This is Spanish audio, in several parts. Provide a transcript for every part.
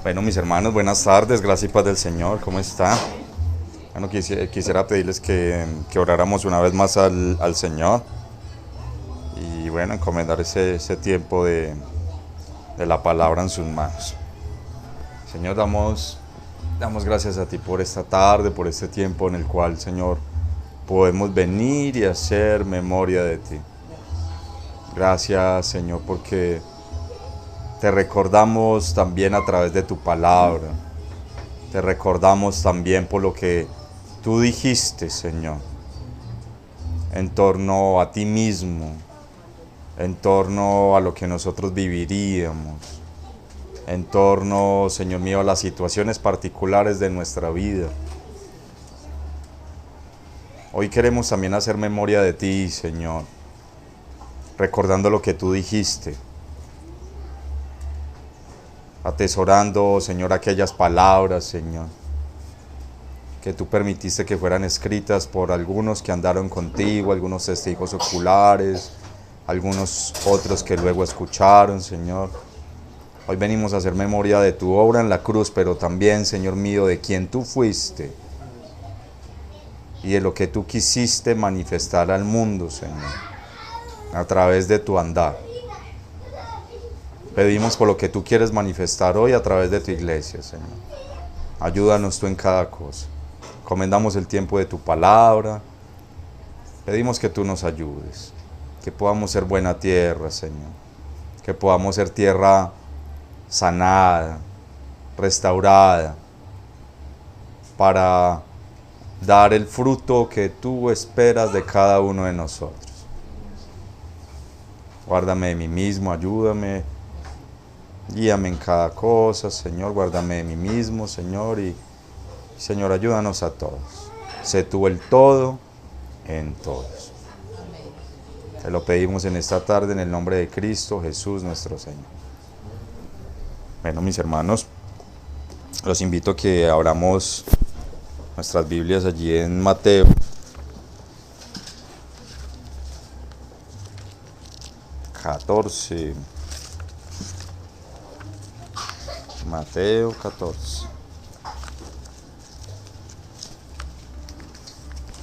Bueno, mis hermanos, buenas tardes, gracias y paz del Señor, ¿cómo está? Bueno, quisiera pedirles que oráramos una vez más al Señor y bueno, encomendar ese tiempo de la palabra en sus manos. Señor, damos gracias a ti por esta tarde, por este tiempo en el cual, Señor, podemos venir y hacer memoria de ti. Gracias, Señor, porque te recordamos también a través de tu palabra. Te recordamos también por lo que tú dijiste, Señor, en torno a ti mismo, en torno a lo que nosotros viviríamos, en torno, Señor mío, a las situaciones particulares de nuestra vida. Hoy queremos también hacer memoria de ti, Señor, recordando lo que tú dijiste, atesorando, Señor, aquellas palabras, Señor, que tú permitiste que fueran escritas por algunos que andaron contigo, algunos testigos oculares, algunos otros que luego escucharon, Señor. Hoy venimos a hacer memoria de tu obra en la cruz, pero también, Señor mío, de quien tú fuiste y de lo que tú quisiste manifestar al mundo, Señor, a través de tu andar. Pedimos por lo que tú quieres manifestar hoy a través de tu iglesia, Señor. Ayúdanos tú en cada cosa. Encomendamos el tiempo de tu palabra. Pedimos que tú nos ayudes. Que podamos ser buena tierra, Señor. Que podamos ser tierra sanada, restaurada, para dar el fruto que tú esperas de cada uno de nosotros. Guárdame de mí mismo, ayúdame. Guíame en cada cosa, Señor, guárdame de mí mismo, Señor, y Señor, ayúdanos a todos. Sé tú el todo en todos. Te lo pedimos en esta tarde en el nombre de Cristo Jesús nuestro Señor. Bueno, mis hermanos, los invito a que abramos nuestras Biblias allí en Mateo. Mateo 14.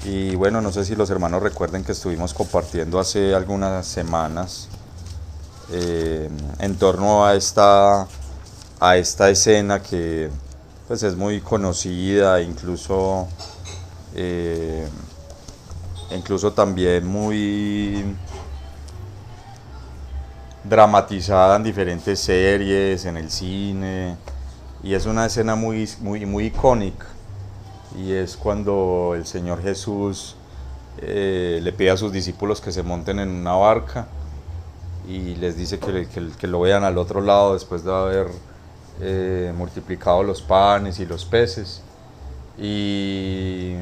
Y bueno, no sé si los hermanos recuerden que estuvimos compartiendo hace algunas semanas en torno a esta escena que pues es muy conocida, incluso también muy dramatizada en diferentes series, en el cine, y es una escena muy icónica, y es cuando el Señor Jesús le pide a sus discípulos que se monten en una barca y les dice que lo vean al otro lado después de haber multiplicado los panes y los peces, y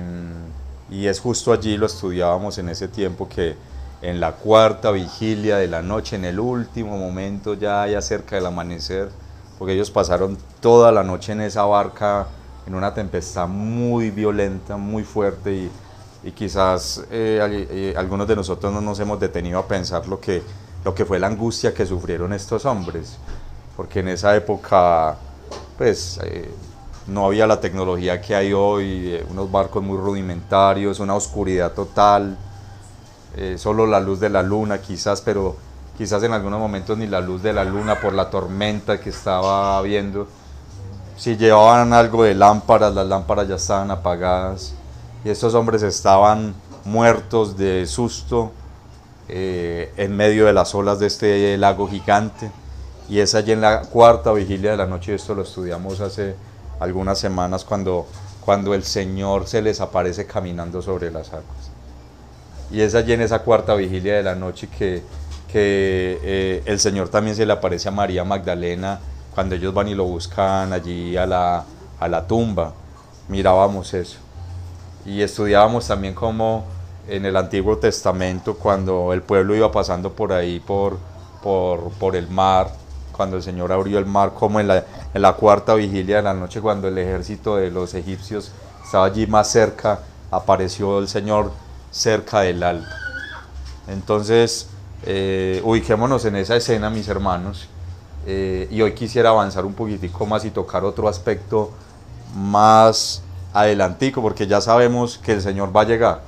es justo allí, lo estudiábamos en ese tiempo, que en la cuarta vigilia de la noche, en el último momento, ya cerca del amanecer, porque ellos pasaron toda la noche en esa barca, en una tempestad muy violenta, muy fuerte, y quizás algunos de nosotros no nos hemos detenido a pensar lo que fue la angustia que sufrieron estos hombres, porque en esa época, pues, no había la tecnología que hay hoy, unos barcos muy rudimentarios, una oscuridad total, solo la luz de la luna quizás, pero quizás en algunos momentos ni la luz de la luna por la tormenta que estaba habiendo. Si llevaban algo de lámparas, las lámparas ya estaban apagadas, y estos hombres estaban muertos de susto en medio de las olas de este lago gigante. Y es allí en la cuarta vigilia de la noche, esto lo estudiamos hace algunas semanas, cuando el Señor se les aparece caminando sobre las aguas. Y es allí en esa cuarta vigilia de la noche que el Señor también se le aparece a María Magdalena, cuando ellos van y lo buscan allí a la tumba. Mirábamos eso. Y estudiábamos también cómo en el Antiguo Testamento, cuando el pueblo iba pasando por ahí, por el mar, cuando el Señor abrió el mar, como en la cuarta vigilia de la noche, cuando el ejército de los egipcios estaba allí más cerca, apareció el Señor cerca del alba. Entonces, ubiquémonos en esa escena, mis hermanos, Y hoy quisiera avanzar un poquitico más y tocar otro aspecto más adelantico, porque ya sabemos que el Señor va a llegar,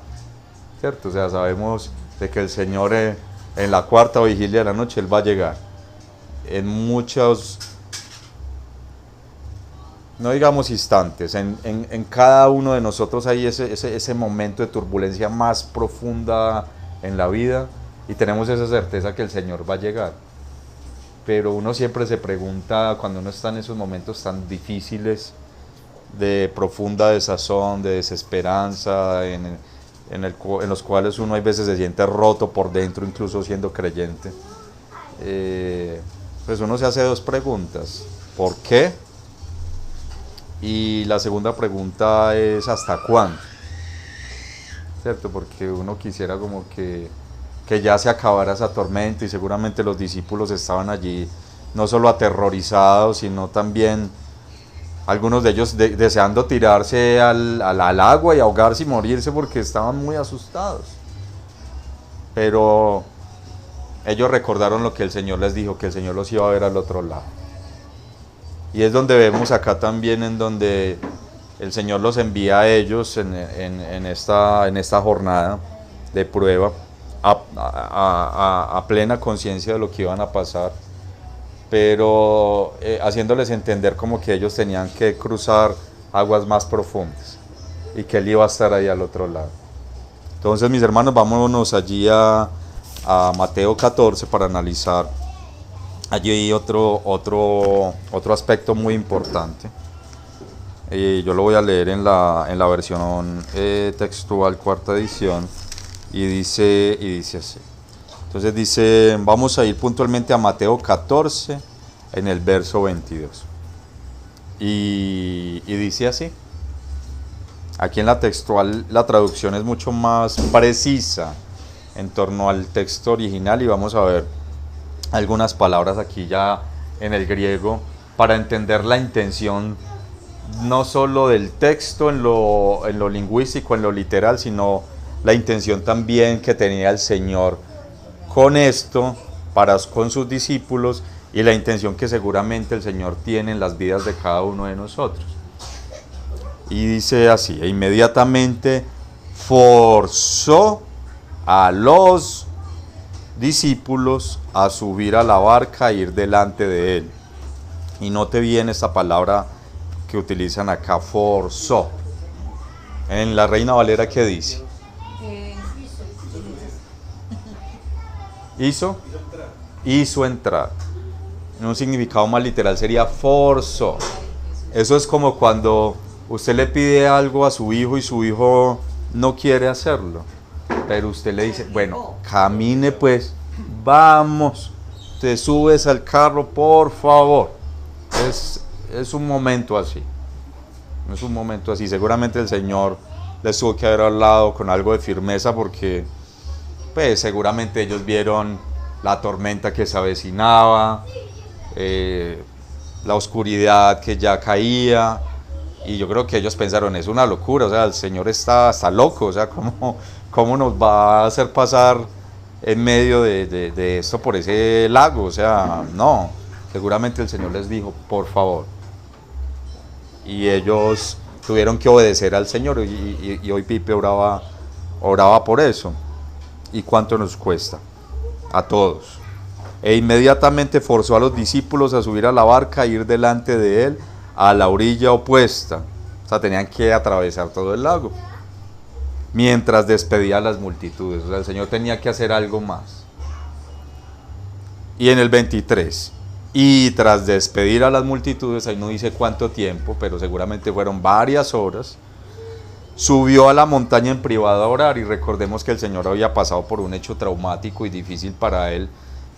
¿cierto? O sea, sabemos de que el Señor en la cuarta vigilia de la noche, Él va a llegar. En muchos, no digamos instantes, en cada uno de nosotros hay ese momento de turbulencia más profunda en la vida y tenemos esa certeza que el Señor va a llegar. Pero uno siempre se pregunta, cuando uno está en esos momentos tan difíciles, de profunda desazón, de desesperanza, en los cuales uno hay veces se siente roto por dentro, incluso siendo creyente, pues uno se hace dos preguntas: ¿por qué? Y la segunda pregunta es ¿hasta cuándo? ¿Cierto? Porque uno quisiera como que ya se acabara esa tormenta, y seguramente los discípulos estaban allí no solo aterrorizados, sino también algunos de ellos deseando tirarse al agua y ahogarse y morirse porque estaban muy asustados. Pero ellos recordaron lo que el Señor les dijo, que el Señor los iba a ver al otro lado. Y es donde vemos acá también, en donde el Señor los envía a ellos en esta jornada de prueba, a plena conciencia de lo que iban a pasar, pero haciéndoles entender como que ellos tenían que cruzar aguas más profundas y que Él iba a estar ahí al otro lado. Entonces, mis hermanos, vámonos allí a Mateo 14 para analizar allí otro aspecto muy importante. Yo lo voy a leer en la versión textual, cuarta edición, y dice así. Entonces dice, vamos a ir puntualmente a Mateo 14 en el verso 22. Y dice así. Aquí en la textual la traducción es mucho más precisa en torno al texto original, y vamos a ver algunas palabras aquí ya en el griego para entender la intención no solo del texto en lo lingüístico, en lo literal, sino la intención también que tenía el Señor con esto, con sus discípulos, y la intención que seguramente el Señor tiene en las vidas de cada uno de nosotros. Y dice así: e inmediatamente forzó a los discípulos a subir a la barca e ir delante de él. Y note bien esta palabra que utilizan acá, forzó. En la Reina Valera, ¿qué dice? Hizo entrar. En un significado más literal sería forzó. Eso es como cuando usted le pide algo a su hijo y su hijo no quiere hacerlo, pero usted le dice, bueno, camine pues, vamos, te subes al carro, por favor. Es un momento así. Es un momento así. Seguramente el Señor les tuvo que haber hablado con algo de firmeza, porque pues seguramente ellos vieron la tormenta que se avecinaba, la oscuridad que ya caía, y yo creo que ellos pensaron, es una locura, o sea, el Señor está loco, o sea, ¿cómo nos va a hacer pasar en medio de esto por ese lago? O sea, no, seguramente el Señor les dijo, por favor, y ellos tuvieron que obedecer al Señor, y hoy Pipe oraba por eso. ¿Y cuánto nos cuesta? A todos. E inmediatamente forzó a los discípulos a subir a la barca e ir delante de él a la orilla opuesta. O sea, tenían que atravesar todo el lago, mientras despedía a las multitudes. O sea, el Señor tenía que hacer algo más. Y en el 23, y tras despedir a las multitudes, ahí no dice cuánto tiempo, pero seguramente fueron varias horas, subió a la montaña en privado a orar. Y recordemos que el Señor había pasado por un hecho traumático y difícil para él,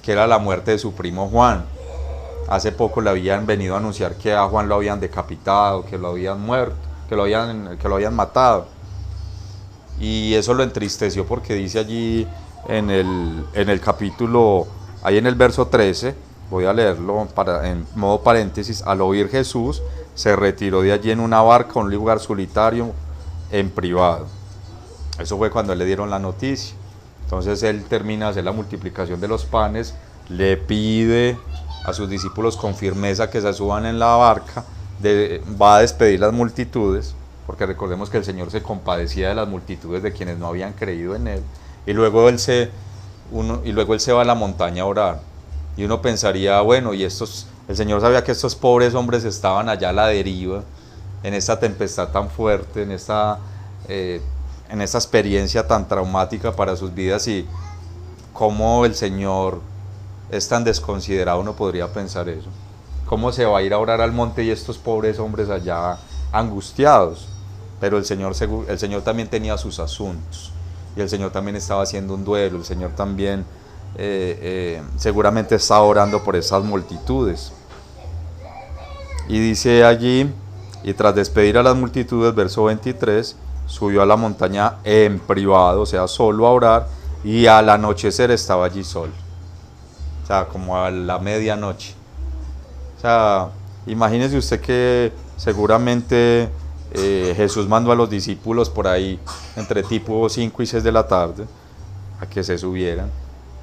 que era la muerte de su primo Juan. Hace poco le habían venido a anunciar que a Juan lo habían decapitado, que lo habían muerto, que lo habían matado. Y eso lo entristeció, porque dice allí en el capítulo, ahí en el verso 13, voy a leerlo en modo paréntesis: al oír Jesús, se retiró de allí en una barca a un lugar solitario en privado. Eso fue cuando le dieron la noticia. Entonces él termina de hacer la multiplicación de los panes, le pide a sus discípulos con firmeza que se suban en la barca, va a despedir las multitudes, porque recordemos que el Señor se compadecía de las multitudes de quienes no habían creído en Él, y luego Él se va a la montaña a orar, y uno pensaría, bueno, y el Señor sabía que estos pobres hombres estaban allá a la deriva, en esta tempestad tan fuerte, en esta experiencia tan traumática para sus vidas, y cómo el Señor es tan desconsiderado, uno podría pensar eso. ¿Cómo se va a ir a orar al monte y estos pobres hombres allá angustiados? Pero el Señor también tenía sus asuntos, y el Señor también estaba haciendo un duelo, el Señor también seguramente estaba orando por esas multitudes. Y dice allí, y tras despedir a las multitudes, verso 23, subió a la montaña en privado, o sea, solo a orar, y al anochecer estaba allí solo. O sea, como a la medianoche. O sea, imagínese usted que seguramente Jesús mandó a los discípulos por ahí entre tipo 5 y 6 de la tarde a que se subieran,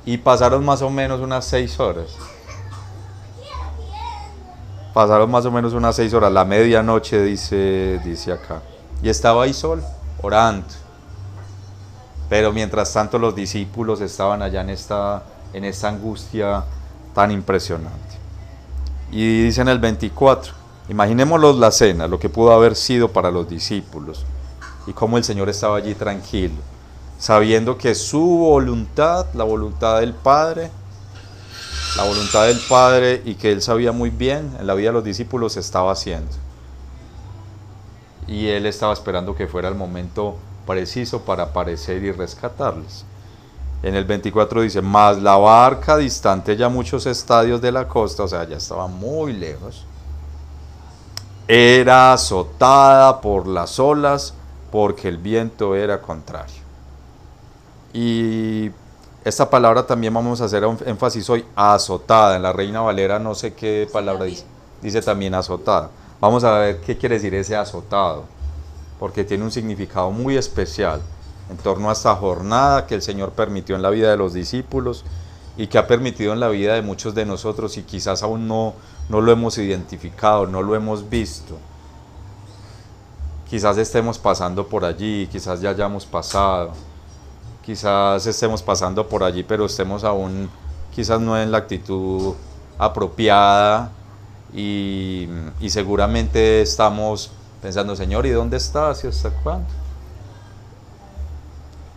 y pasaron más o menos unas 6 horas. Pasaron más o menos unas 6 horas, la medianoche dice acá. Y estaba ahí solo, orando. Pero mientras tanto los discípulos estaban allá en esta angustia tan impresionante. Y dice en el 24, imaginémoslos la cena, lo que pudo haber sido para los discípulos, y cómo el Señor estaba allí tranquilo, sabiendo que su voluntad, la voluntad del Padre, y que Él sabía muy bien en la vida de los discípulos, se estaba haciendo. Y Él estaba esperando que fuera el momento preciso para aparecer y rescatarles. En el 24 dice, mas la barca, distante ya muchos estadios de la costa, o sea, ya estaba muy lejos, era azotada por las olas, porque el viento era contrario. Y esta palabra también vamos a hacer énfasis hoy, azotada. En la Reina Valera no sé qué palabra dice también azotada. Vamos a ver qué quiere decir ese azotado, porque tiene un significado muy especial en torno a esta jornada que el Señor permitió en la vida de los discípulos y que ha permitido en la vida de muchos de nosotros, y quizás aún no lo hemos identificado, no lo hemos visto. Quizás estemos pasando por allí, quizás ya hayamos pasado, quizás estemos pasando por allí, pero estemos aún quizás no en la actitud apropiada, y seguramente estamos pensando, Señor, ¿y dónde estás? ¿Y hasta cuándo?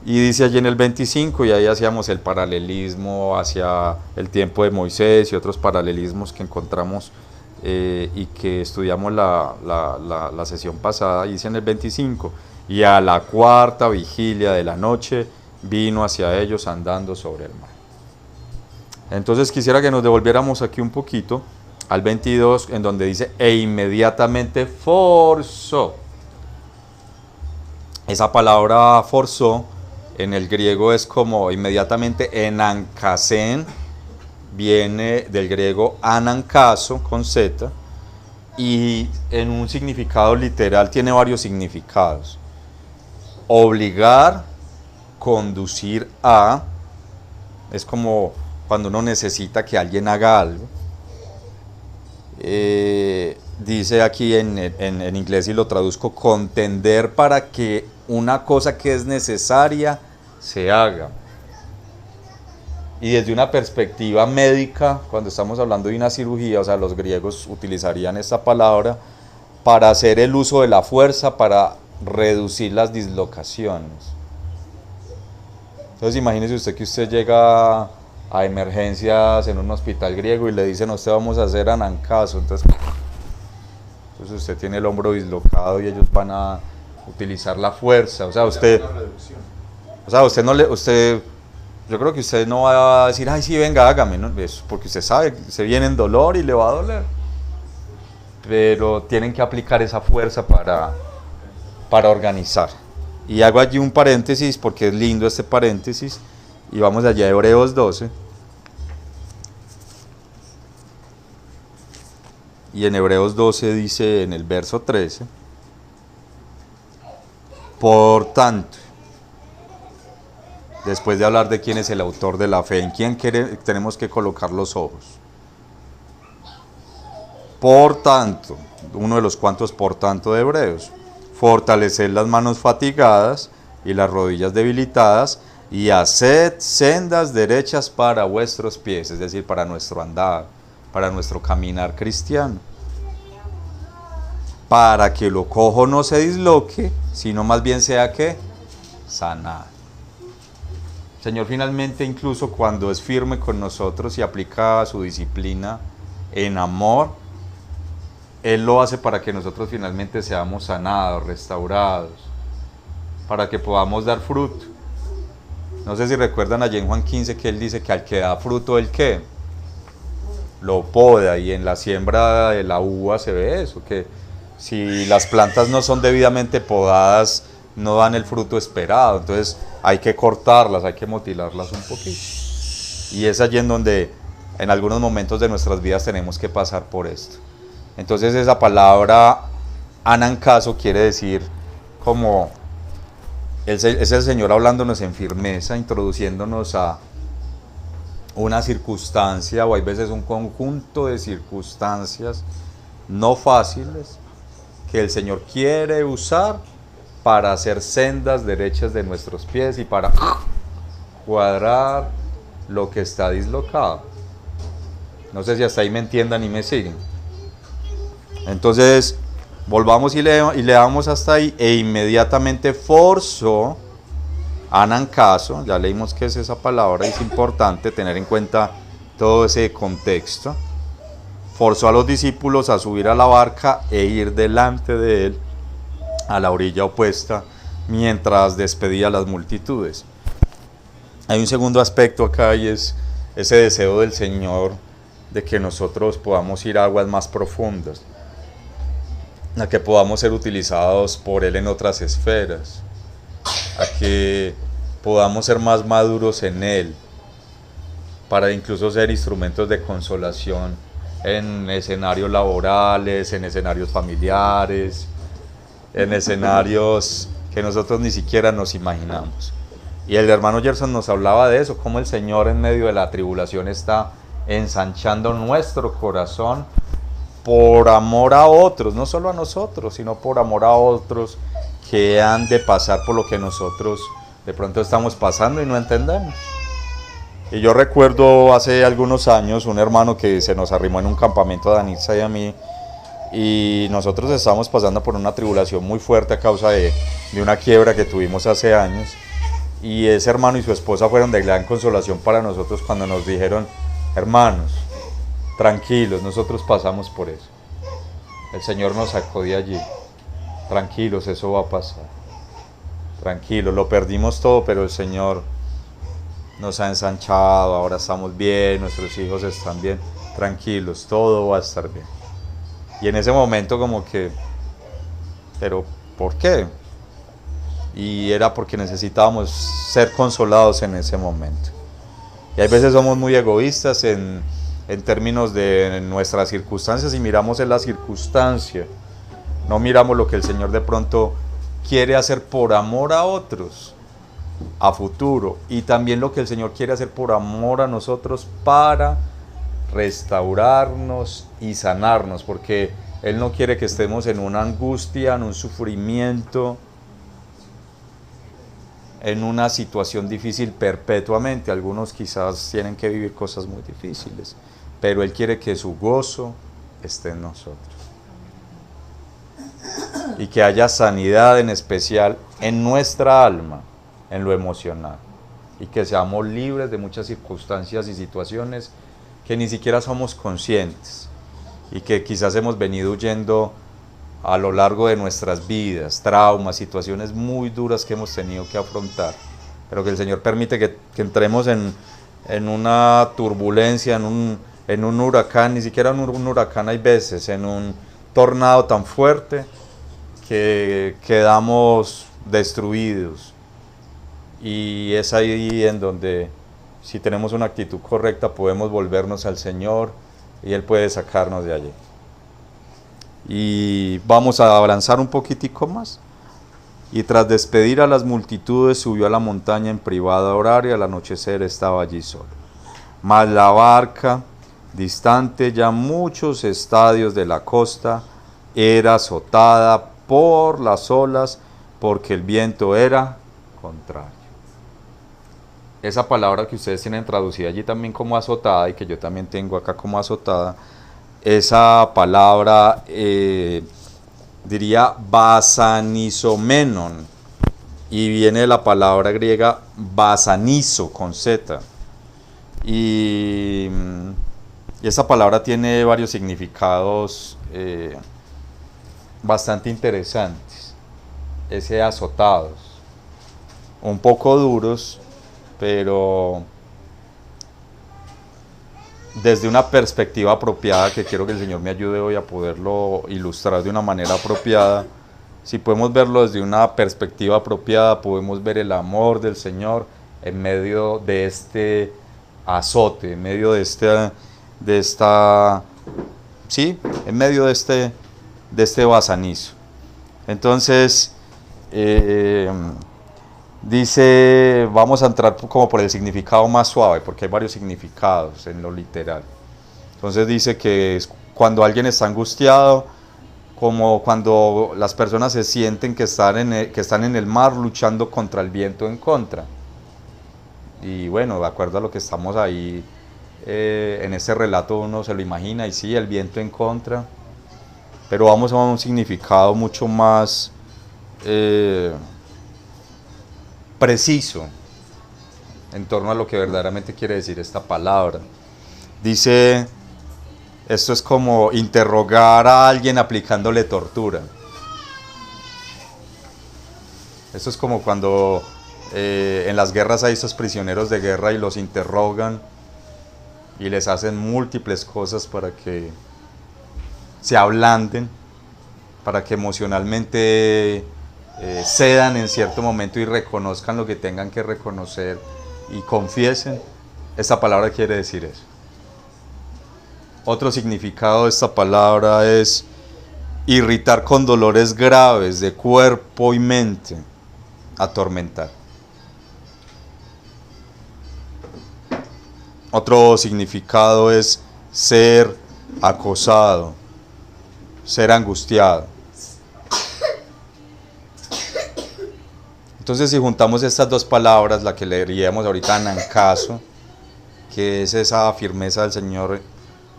Y dice allí en el 25, y ahí hacíamos el paralelismo hacia el tiempo de Moisés y otros paralelismos que encontramos y que estudiamos la sesión pasada. Y dice en el 25, y a la cuarta vigilia de la noche vino hacia ellos andando sobre el mar. Entonces quisiera que nos devolviéramos aquí un poquito al 22, en donde dice, e inmediatamente forzó. Esa palabra forzó en el griego es como inmediatamente, enankasen, viene del griego anankaso con z, y en un significado literal tiene varios significados. Obligar, conducir a, es como cuando uno necesita que alguien haga algo. Dice aquí en inglés, y lo traduzco, contender para que una cosa que es necesaria se haga. Y desde una perspectiva médica, cuando estamos hablando de una cirugía, o sea, los griegos utilizarían esta palabra para hacer el uso de la fuerza para reducir las dislocaciones. Entonces imagínese usted que usted llega a emergencias en un hospital griego y le dicen, a usted vamos a hacer anancaso, entonces usted tiene el hombro dislocado y ellos van a utilizar la fuerza. O sea, yo creo que usted no va a decir, ay, sí, venga, hágame, ¿no? Es porque usted sabe, se viene en dolor y le va a doler. Pero tienen que aplicar esa fuerza para organizar. Y hago allí un paréntesis porque es lindo este paréntesis, y vamos allá a Hebreos 12. Y en Hebreos 12 dice en el verso 13, por tanto, después de hablar de quién es el autor de la fe, en quién tenemos que colocar los ojos. Por tanto, uno de los cuantos por tanto de Hebreos, fortaleced las manos fatigadas y las rodillas debilitadas, y haced sendas derechas para vuestros pies, es decir, para nuestro andar, para nuestro caminar cristiano, para que lo cojo no se disloque, sino más bien sea que sanado. El Señor finalmente, incluso cuando es firme con nosotros y aplica su disciplina en amor, Él lo hace para que nosotros finalmente seamos sanados, restaurados, para que podamos dar fruto. No sé si recuerdan allí en Juan 15 que Él dice que al que da fruto, ¿el qué? Lo poda, y en la siembra de la uva se ve eso, que si las plantas no son debidamente podadas, no dan el fruto esperado. Entonces hay que cortarlas, hay que mutilarlas un poquito. Y es allí en donde en algunos momentos de nuestras vidas tenemos que pasar por esto. Entonces esa palabra anancaso quiere decir como es el Señor hablándonos en firmeza, introduciéndonos a una circunstancia, o hay veces un conjunto de circunstancias no fáciles que el Señor quiere usar para hacer sendas derechas de nuestros pies y para cuadrar lo que está dislocado. No sé si hasta ahí me entiendan y me siguen. Entonces, volvamos y leamos hasta ahí. E inmediatamente forzó, anancaso, ya leímos qué es esa palabra, y es importante tener en cuenta todo ese contexto. Forzó a los discípulos a subir a la barca e ir delante de él a la orilla opuesta mientras despedía a las multitudes. Hay un segundo aspecto acá, y es ese deseo del Señor de que nosotros podamos ir a aguas más profundas, a que podamos ser utilizados por Él en otras esferas, a que podamos ser más maduros en Él, para incluso ser instrumentos de consolación en escenarios laborales, en escenarios familiares, en escenarios que nosotros ni siquiera nos imaginamos. Y el hermano Gerson nos hablaba de eso, cómo el Señor en medio de la tribulación está ensanchando nuestro corazón por amor a otros, no solo a nosotros, sino por amor a otros que han de pasar por lo que nosotros de pronto estamos pasando y no entendemos. Y yo recuerdo hace algunos años un hermano que se nos arrimó en un campamento a Danitza y a mí, y nosotros estábamos pasando por una tribulación muy fuerte a causa de una quiebra que tuvimos hace años, y ese hermano y su esposa fueron de gran consolación para nosotros cuando nos dijeron: hermanos, tranquilos, nosotros pasamos por eso, el Señor nos sacó de allí, tranquilos, eso va a pasar, tranquilos, lo perdimos todo, pero el Señor nos ha ensanchado, ahora estamos bien, nuestros hijos están bien, tranquilos, todo va a estar bien. Y en ese momento como que, ¿pero por qué? Y era porque necesitábamos ser consolados en ese momento. Y hay veces somos muy egoístas en términos de nuestras circunstancias, y miramos en la circunstancia, no miramos lo que el Señor de pronto quiere hacer por amor a otros a futuro, y también lo que el Señor quiere hacer por amor a nosotros para restaurarnos y sanarnos, porque Él no quiere que estemos en una angustia, en un sufrimiento, en una situación difícil perpetuamente. Algunos quizás tienen que vivir cosas muy difíciles, pero Él quiere que su gozo esté en nosotros y que haya sanidad, en especial en nuestra alma, en lo emocional, y que seamos libres de muchas circunstancias y situaciones que ni siquiera somos conscientes y que quizás hemos venido huyendo a lo largo de nuestras vidas, traumas, situaciones muy duras que hemos tenido que afrontar, pero que el Señor permite que entremos en una turbulencia, en un huracán, ni siquiera un huracán hay veces, en un tornado tan fuerte que quedamos destruidos. Y es ahí en donde, si tenemos una actitud correcta, podemos volvernos al Señor y Él puede sacarnos de allí. Y vamos a avanzar un poquitico más. Y tras despedir a las multitudes, subió a la montaña en privado a orar, y al anochecer estaba allí solo. Mas la barca distante ya muchos estadios de la costa, era azotada por las olas, porque el viento era contrario. Esa palabra que ustedes tienen traducida allí también como azotada, y que yo también tengo acá como azotada, esa palabra diría basanizomenon, y viene de la palabra griega basanizo con Z. Y esa palabra tiene varios significados bastante interesantes. Ese azotados, un poco duros, pero desde una perspectiva apropiada, que quiero que el Señor me ayude hoy a poderlo ilustrar de una manera apropiada. Si podemos verlo desde una perspectiva apropiada, podemos ver el amor del Señor en medio de este azote, en medio de en medio de este basanizo. Entonces, dice, vamos a entrar como por el significado más suave, porque hay varios significados en lo literal. Entonces dice que es cuando alguien está angustiado, como cuando las personas se sienten que están en el mar luchando contra el viento en contra. Y bueno, de acuerdo a lo que estamos ahí, en ese relato uno se lo imagina, y sí, el viento en contra, pero vamos a un significado mucho más preciso en torno a lo que verdaderamente quiere decir esta palabra. Dice, esto es como interrogar a alguien aplicándole tortura. Esto es como cuando en las guerras hay estos prisioneros de guerra y los interrogan y les hacen múltiples cosas para que se ablanden, para que emocionalmente cedan en cierto momento y reconozcan lo que tengan que reconocer y confiesen. Esta palabra quiere decir eso. Otro significado de esta palabra es irritar con dolores graves de cuerpo y mente, atormentar. Otro significado es ser acosado, ser angustiado. Entonces, si juntamos estas dos palabras, la que leeríamos ahorita, anancaso, que es esa firmeza del Señor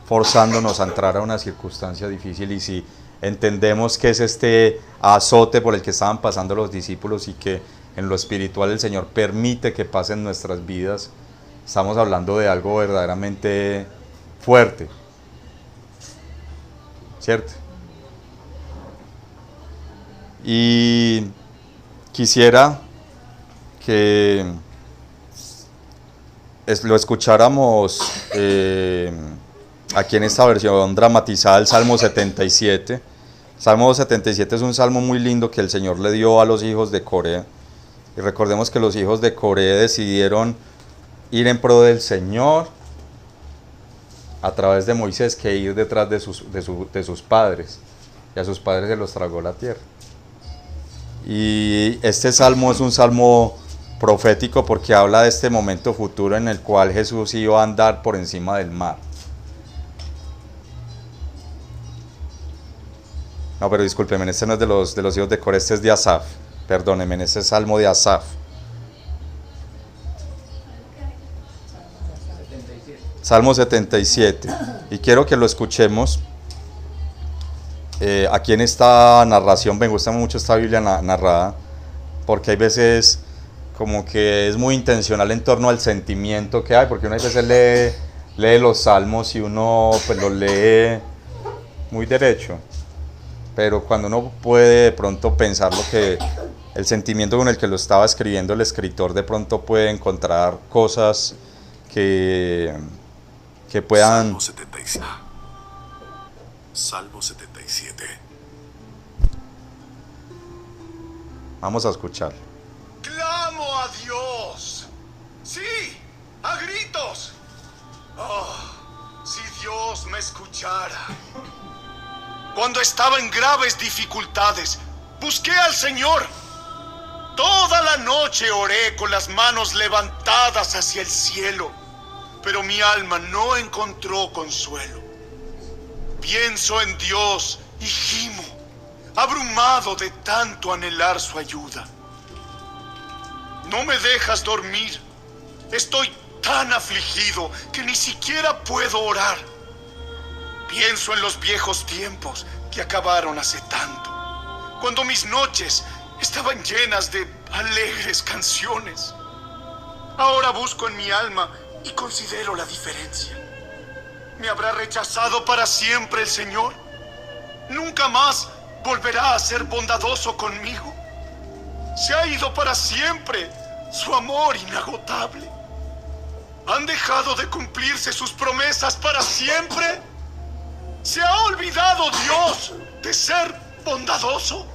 forzándonos a entrar a una circunstancia difícil, y si entendemos que es este azote por el que estaban pasando los discípulos y que en lo espiritual el Señor permite que pasen nuestras vidas, estamos hablando de algo verdaderamente fuerte, ¿cierto? Y quisiera que lo escucháramos aquí en esta versión dramatizada del Salmo 77. Salmo 77 es un salmo muy lindo que el Señor le dio a los hijos de Coré. Y recordemos que los hijos de Coré decidieron ir en pro del Señor a través de Moisés, que ir detrás de sus padres. Y a sus padres se los tragó la tierra. Y este salmo es un salmo profético porque habla de este momento futuro en el cual Jesús iba a andar por encima del mar. No, pero discúlpenme, este no es de los hijos de Coré, este es de Asaf. Perdónenme, este es salmo de Asaf. Salmo 77. Y quiero que lo escuchemos. Aquí en esta narración, me gusta mucho esta Biblia narrada, porque hay veces como que es muy intencional en torno al sentimiento que hay, porque uno a veces lee los salmos y uno pues los lee muy derecho, pero cuando uno puede de pronto pensar lo que el sentimiento con el que lo estaba escribiendo el escritor, de pronto puede encontrar cosas que puedan... Salmo 77. Salmo 77. Vamos a escuchar. Clamo a Dios. Sí, a gritos. Oh, si Dios me escuchara. Cuando estaba en graves dificultades, busqué al Señor. Toda la noche oré con las manos levantadas hacia el cielo. pero mi alma no encontró consuelo. Pienso en Dios y gimo, abrumado de tanto anhelar su ayuda. No me dejas dormir. Estoy tan afligido que ni siquiera puedo orar. Pienso en los viejos tiempos que acabaron hace tanto, cuando mis noches estaban llenas de alegres canciones. Ahora busco en mi alma y considero la diferencia. ¿Me habrá rechazado para siempre el Señor? ¿Nunca más volverá a ser bondadoso conmigo? ¿Se ha ido para siempre su amor inagotable? ¿Han dejado de cumplirse sus promesas para siempre? ¿Se ha olvidado Dios de ser bondadoso?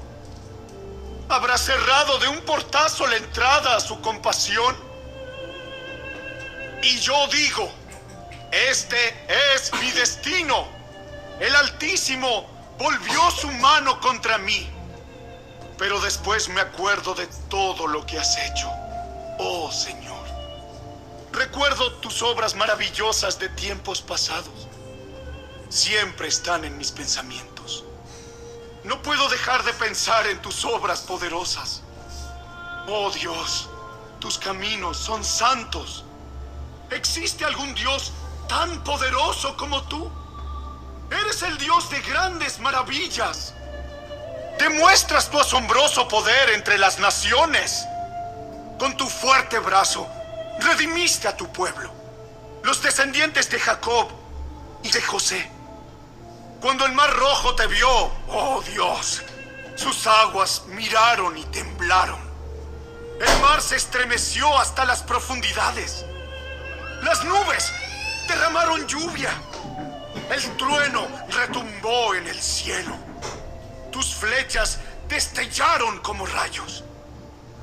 ¿Habrá cerrado de un portazo la entrada a su compasión? Y yo digo, este es mi destino. El Altísimo volvió su mano contra mí. Pero después me acuerdo de todo lo que has hecho, oh Señor. Recuerdo tus obras maravillosas de tiempos pasados. Siempre están en mis pensamientos. No puedo dejar de pensar en tus obras poderosas. Oh Dios, tus caminos son santos. ¿Existe algún Dios tan poderoso como tú? Eres el Dios de grandes maravillas. Demuestras tu asombroso poder entre las naciones. Con tu fuerte brazo, redimiste a tu pueblo, los descendientes de Jacob y de José. Cuando el mar rojo te vio, oh Dios, sus aguas miraron y temblaron. El mar se estremeció hasta las profundidades. Las nubes derramaron lluvia. El trueno retumbó en el cielo. Tus flechas destellaron como rayos.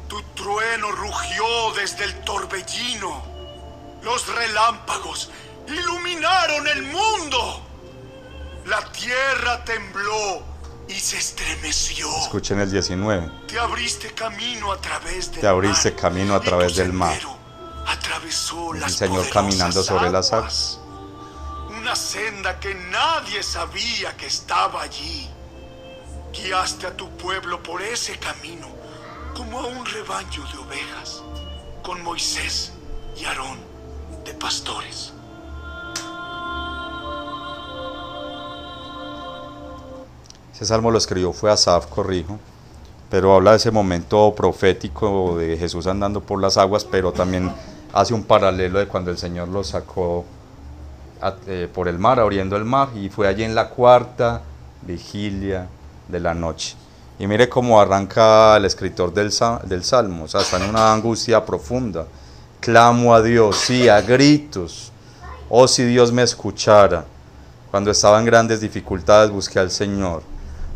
Tu trueno rugió desde el torbellino. Los relámpagos iluminaron el mundo. La tierra tembló y se estremeció. Escuchen el 19. Te abriste camino a través del mar. Te abriste camino a través del mar. Atravesó El las Señor caminando sobre las aguas. Una senda que nadie sabía que estaba allí. Guiaste a tu pueblo por ese camino como a un rebaño de ovejas, con Moisés y Aarón de pastores. Ese salmo lo escribió fue Asaf, corrijo, pero habla de ese momento profético de Jesús andando por las aguas, pero también hace un paralelo de cuando el Señor lo sacó por el mar, abriendo el mar, y fue allí en la cuarta vigilia de la noche. Y mire cómo arranca el escritor del Salmo, o sea, está en una angustia profunda. Clamo a Dios, sí, a gritos. Oh, si Dios me escuchara. Cuando estaba en grandes dificultades busqué al Señor.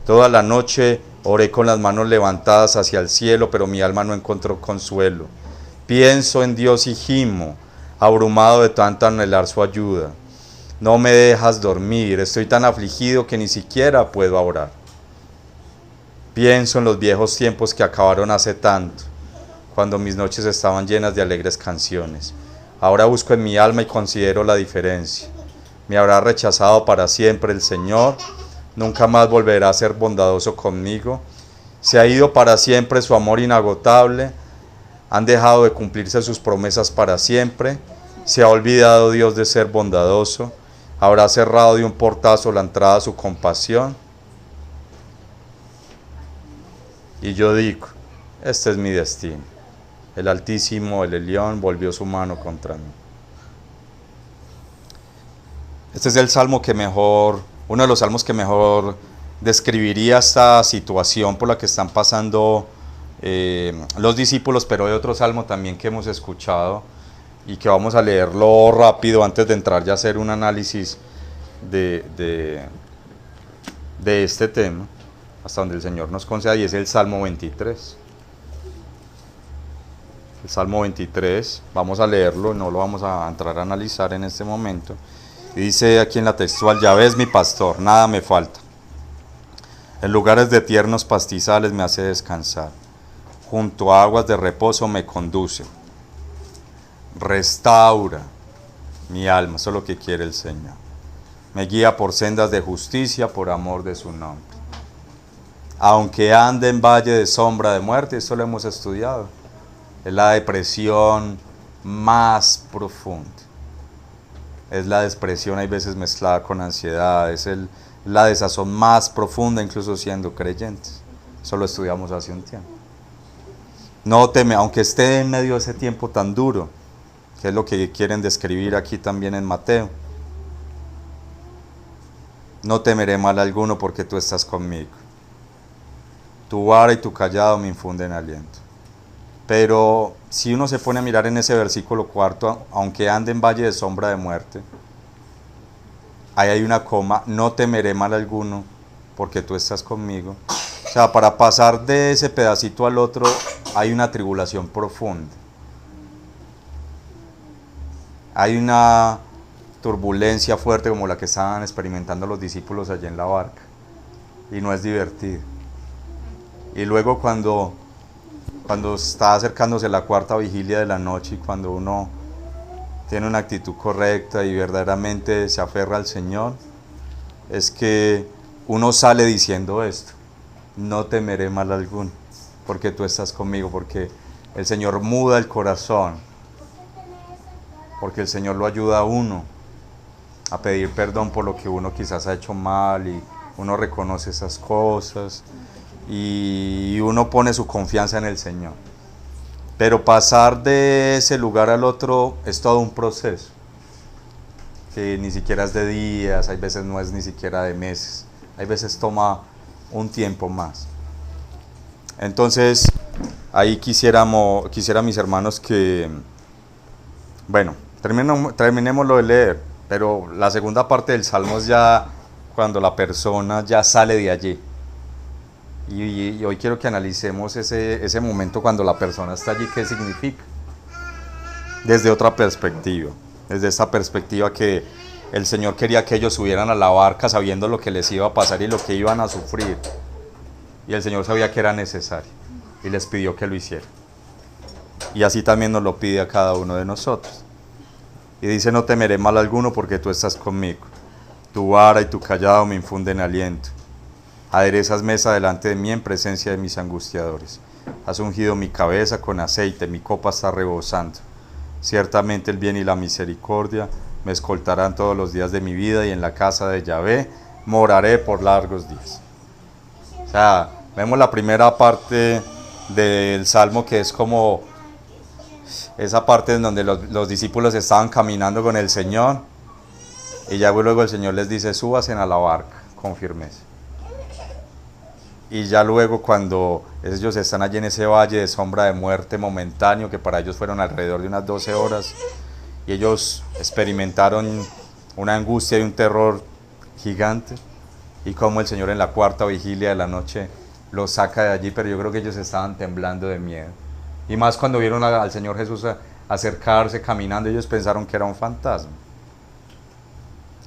Toda la noche oré con las manos levantadas hacia el cielo, pero mi alma no encontró consuelo. Pienso en Dios y gimo, abrumado de tanto anhelar su ayuda. No me dejas dormir, estoy tan afligido que ni siquiera puedo orar. Pienso en los viejos tiempos que acabaron hace tanto, cuando mis noches estaban llenas de alegres canciones. Ahora busco en mi alma y considero la diferencia. ¿Me habrá rechazado para siempre el Señor? ¿Nunca más volverá a ser bondadoso conmigo? ¿Se ha ido para siempre su amor inagotable? ¿Han dejado de cumplirse sus promesas para siempre? ¿Se ha olvidado Dios de ser bondadoso? ¿Habrá cerrado de un portazo la entrada a su compasión? Y yo digo, este es mi destino. El Altísimo, el Elión, volvió su mano contra mí. Este es el salmo que mejor, uno de los salmos que mejor describiría esta situación por la que están pasando los discípulos, pero hay otro salmo también que hemos escuchado y que vamos a leerlo rápido antes de entrar ya a hacer un análisis de este tema, hasta donde el Señor nos conceda, y es el Salmo 23. El Salmo 23, vamos a leerlo, no lo vamos a entrar a analizar en este momento. Y dice aquí en la textual: Yahvé es mi pastor, nada me falta. En lugares de tiernos pastizales me hace descansar. Junto a aguas de reposo me conduce. Restaura mi alma, eso es lo que quiere el Señor. Me guía por sendas de justicia por amor de su nombre. Aunque ande en valle de sombra de muerte, esto lo hemos estudiado, es la depresión más profunda. Es la depresión, hay veces mezclada con ansiedad, es la desazón más profunda, incluso siendo creyentes. Eso lo estudiamos hace un tiempo. No teme, aunque esté en medio de ese tiempo tan duro, que es lo que quieren describir aquí también en Mateo. No temeré mal alguno porque tú estás conmigo. Tu vara y tu callado me infunden aliento. Pero si uno se pone a mirar en ese versículo 4, aunque ande en valle de sombra de muerte, ahí hay una coma, no temeré mal alguno porque tú estás conmigo. O sea, para pasar de ese pedacito al otro hay una tribulación profunda. Hay una turbulencia fuerte como la que estaban experimentando los discípulos allí en la barca. Y no es divertido. Y luego cuando está acercándose la cuarta vigilia de la noche y cuando uno tiene una actitud correcta y verdaderamente se aferra al Señor, es que uno sale diciendo esto: no temeré mal alguno, porque tú estás conmigo, porque el Señor muda el corazón, porque el Señor lo ayuda a uno a pedir perdón por lo que uno quizás ha hecho mal y uno reconoce esas cosas y uno pone su confianza en el Señor. Pero pasar de ese lugar al otro es todo un proceso, que ni siquiera es de días, hay veces no es ni siquiera de meses, hay veces toma un tiempo más. Entonces, ahí quisiera mis hermanos que, bueno, terminémoslo de leer, pero la segunda parte del Salmo es ya cuando la persona ya sale de allí. Y hoy quiero que analicemos ese momento cuando la persona está allí, qué significa. Desde otra perspectiva, desde esta perspectiva que el Señor quería que ellos subieran a la barca sabiendo lo que les iba a pasar y lo que iban a sufrir. Y el Señor sabía que era necesario y les pidió que lo hicieran. Y así también nos lo pide a cada uno de nosotros. Y dice: no temeré mal alguno porque tú estás conmigo. Tu vara y tu callado me infunden aliento. Aderezas mesa delante de mí en presencia de mis angustiadores. Has ungido mi cabeza con aceite, mi copa está rebosando. Ciertamente el bien y la misericordia me escoltarán todos los días de mi vida, y en la casa de Yahvé moraré por largos días. O sea, vemos la primera parte del Salmo, que es como esa parte en donde los discípulos estaban caminando con el Señor, y ya luego el Señor les dice: súbanse a la barca con firmeza. Y ya luego cuando ellos están allí en ese valle de sombra de muerte momentáneo, que para ellos fueron alrededor de unas 12 horas, y ellos experimentaron una angustia y un terror gigante, y como el Señor en la cuarta vigilia de la noche los saca de allí, pero yo creo que ellos estaban temblando de miedo. Y más cuando vieron al Señor Jesús acercarse caminando, ellos pensaron que era un fantasma.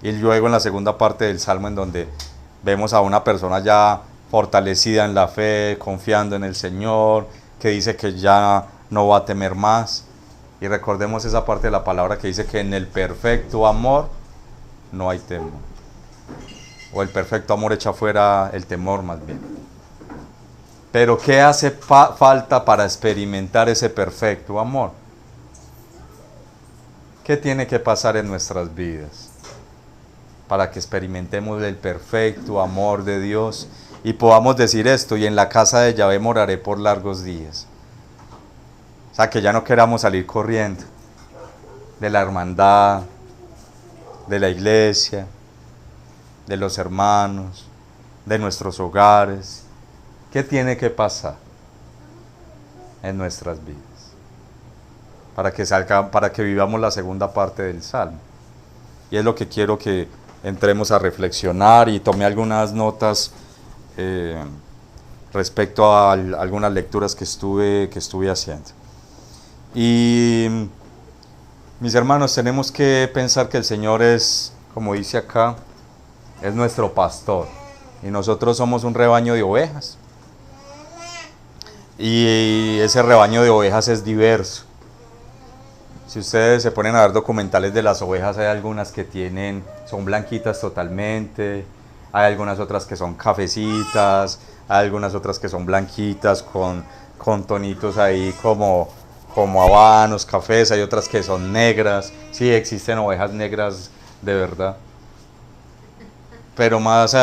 Y luego en la segunda parte del Salmo, en donde vemos a una persona ya fortalecida en la fe, confiando en el Señor, que dice que ya no va a temer más. Y recordemos esa parte de la palabra que dice que en el perfecto amor no hay temor, o el perfecto amor echa fuera el temor, más bien. Pero ¿qué hace falta para experimentar ese perfecto amor? ¿Qué tiene que pasar en nuestras vidas para que experimentemos el perfecto amor de Dios y podamos decir esto: y en la casa de Yahvé moraré por largos días? O sea, que ya no queramos salir corriendo de la hermandad, de la iglesia, de los hermanos, de nuestros hogares. ¿Qué tiene que pasar en nuestras vidas para que vivamos la segunda parte del Salmo? Y es lo que quiero que entremos a reflexionar, y tomé algunas notas respecto a algunas lecturas que estuve haciendo. Y mis hermanos, tenemos que pensar que el Señor es, como dice acá, es nuestro pastor, y nosotros somos un rebaño de ovejas. Y ese rebaño de ovejas es diverso. Si ustedes se ponen a ver documentales de las ovejas, hay algunas que son blanquitas totalmente, hay algunas otras que son cafecitas, hay algunas otras que son blanquitas con tonitos ahí como habanos, cafés, hay otras que son negras. Sí, existen ovejas negras de verdad. Pero más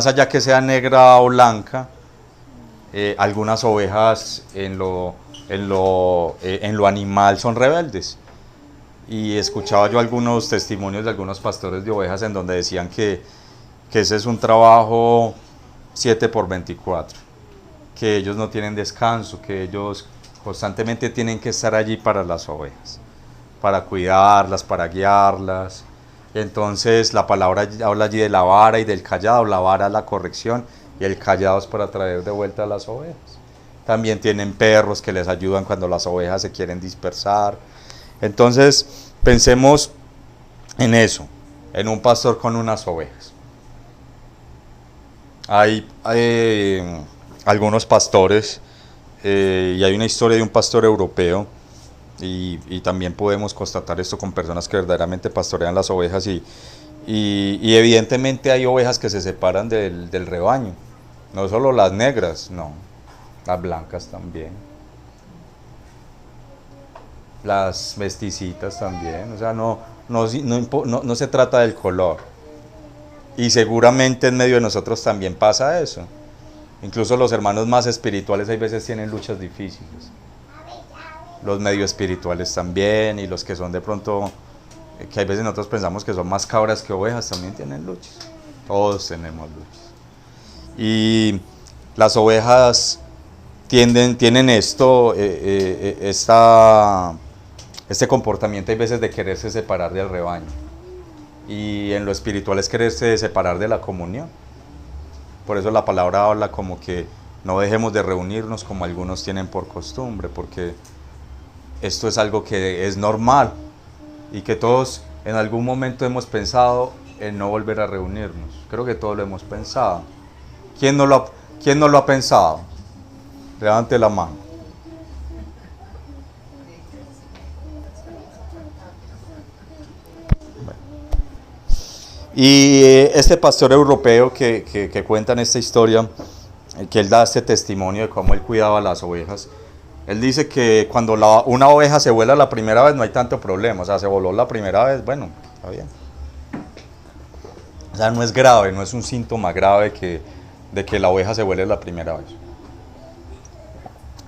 allá que sea negra o blanca, algunas ovejas en lo animal son rebeldes. Y escuchaba yo algunos testimonios de algunos pastores de ovejas en donde decían que ese es un trabajo 7 por 24, que ellos no tienen descanso, que ellos constantemente tienen que estar allí para las ovejas, para cuidarlas, para guiarlas. Entonces la palabra habla allí de la vara y del callado. La vara es la corrección y el callado es para traer de vuelta a las ovejas. También tienen perros que les ayudan cuando las ovejas se quieren dispersar. Entonces pensemos en eso, en un pastor con unas ovejas. Hay algunos pastores, y hay una historia de un pastor europeo, y también podemos constatar esto con personas que verdaderamente pastorean las ovejas, y evidentemente hay ovejas que se separan del rebaño, no solo las negras, no, las blancas también, las mesticitas también, o sea, no se trata del color. Y seguramente en medio de nosotros también pasa eso. Incluso los hermanos más espirituales hay veces tienen luchas difíciles. Los medio espirituales también, y los que son de pronto, que hay veces nosotros pensamos que son más cabras que ovejas, también tienen luchas. Todos tenemos luchas. Y las ovejas tienen este comportamiento hay veces de quererse separar del rebaño. Y en lo espiritual es quererse separar de la comunión. Por eso la palabra habla como que no dejemos de reunirnos como algunos tienen por costumbre, porque esto es algo que es normal y que todos en algún momento hemos pensado en no volver a reunirnos. Creo que todos lo hemos pensado. ¿Quién no lo ha pensado? Levante la mano. Y este pastor europeo que cuenta en esta historia, que él da este testimonio de cómo él cuidaba las ovejas, él dice que cuando una oveja se vuela la primera vez no hay tanto problema, o sea, se voló la primera vez, bueno, está bien. O sea, no es grave, no es un síntoma grave de que la oveja se vuele la primera vez.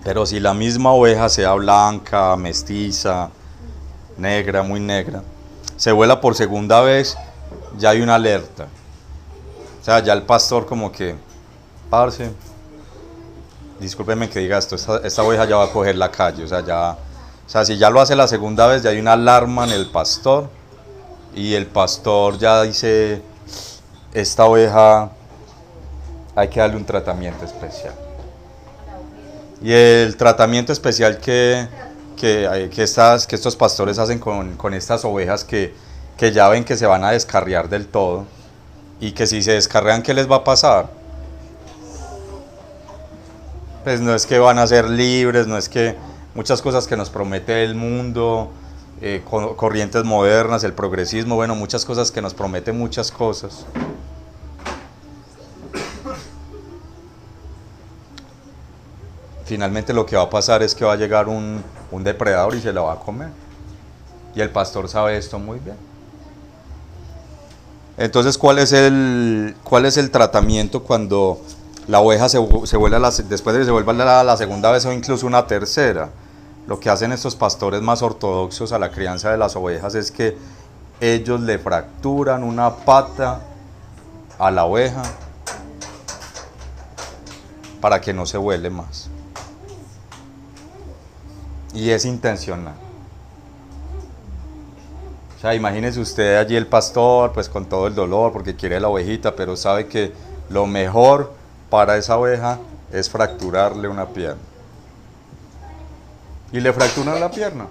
Pero si la misma oveja, sea blanca, mestiza, negra, muy negra, se vuela por segunda vez, ya hay una alerta. O sea, ya el pastor como que, parce, discúlpeme que diga esto, esta oveja ya va a coger la calle. O sea, si ya lo hace la segunda vez, ya hay una alarma en el pastor, y el pastor ya dice, esta oveja hay que darle un tratamiento especial. Y el tratamiento especial que estos pastores hacen con estas ovejas que ya ven que se van a descarriar del todo, y que si se descarrean, ¿qué les va a pasar? Pues no es que van a ser libres, no es que muchas cosas que nos promete el mundo, corrientes modernas, el progresismo, bueno, muchas cosas que nos promete muchas cosas. Finalmente lo que va a pasar es que va a llegar un depredador y se la va a comer. Y el pastor sabe esto muy bien. Entonces, ¿cuál es el tratamiento cuando la oveja se vuelve después de que se vuelva la segunda vez o incluso una tercera? Lo que hacen estos pastores más ortodoxos a la crianza de las ovejas es que ellos le fracturan una pata a la oveja para que no se vuele más. Y es intencional. O sea, imagínese usted allí el pastor, pues con todo el dolor, porque quiere la ovejita, pero sabe que lo mejor para esa oveja es fracturarle una pierna. Y le fracturan la pierna.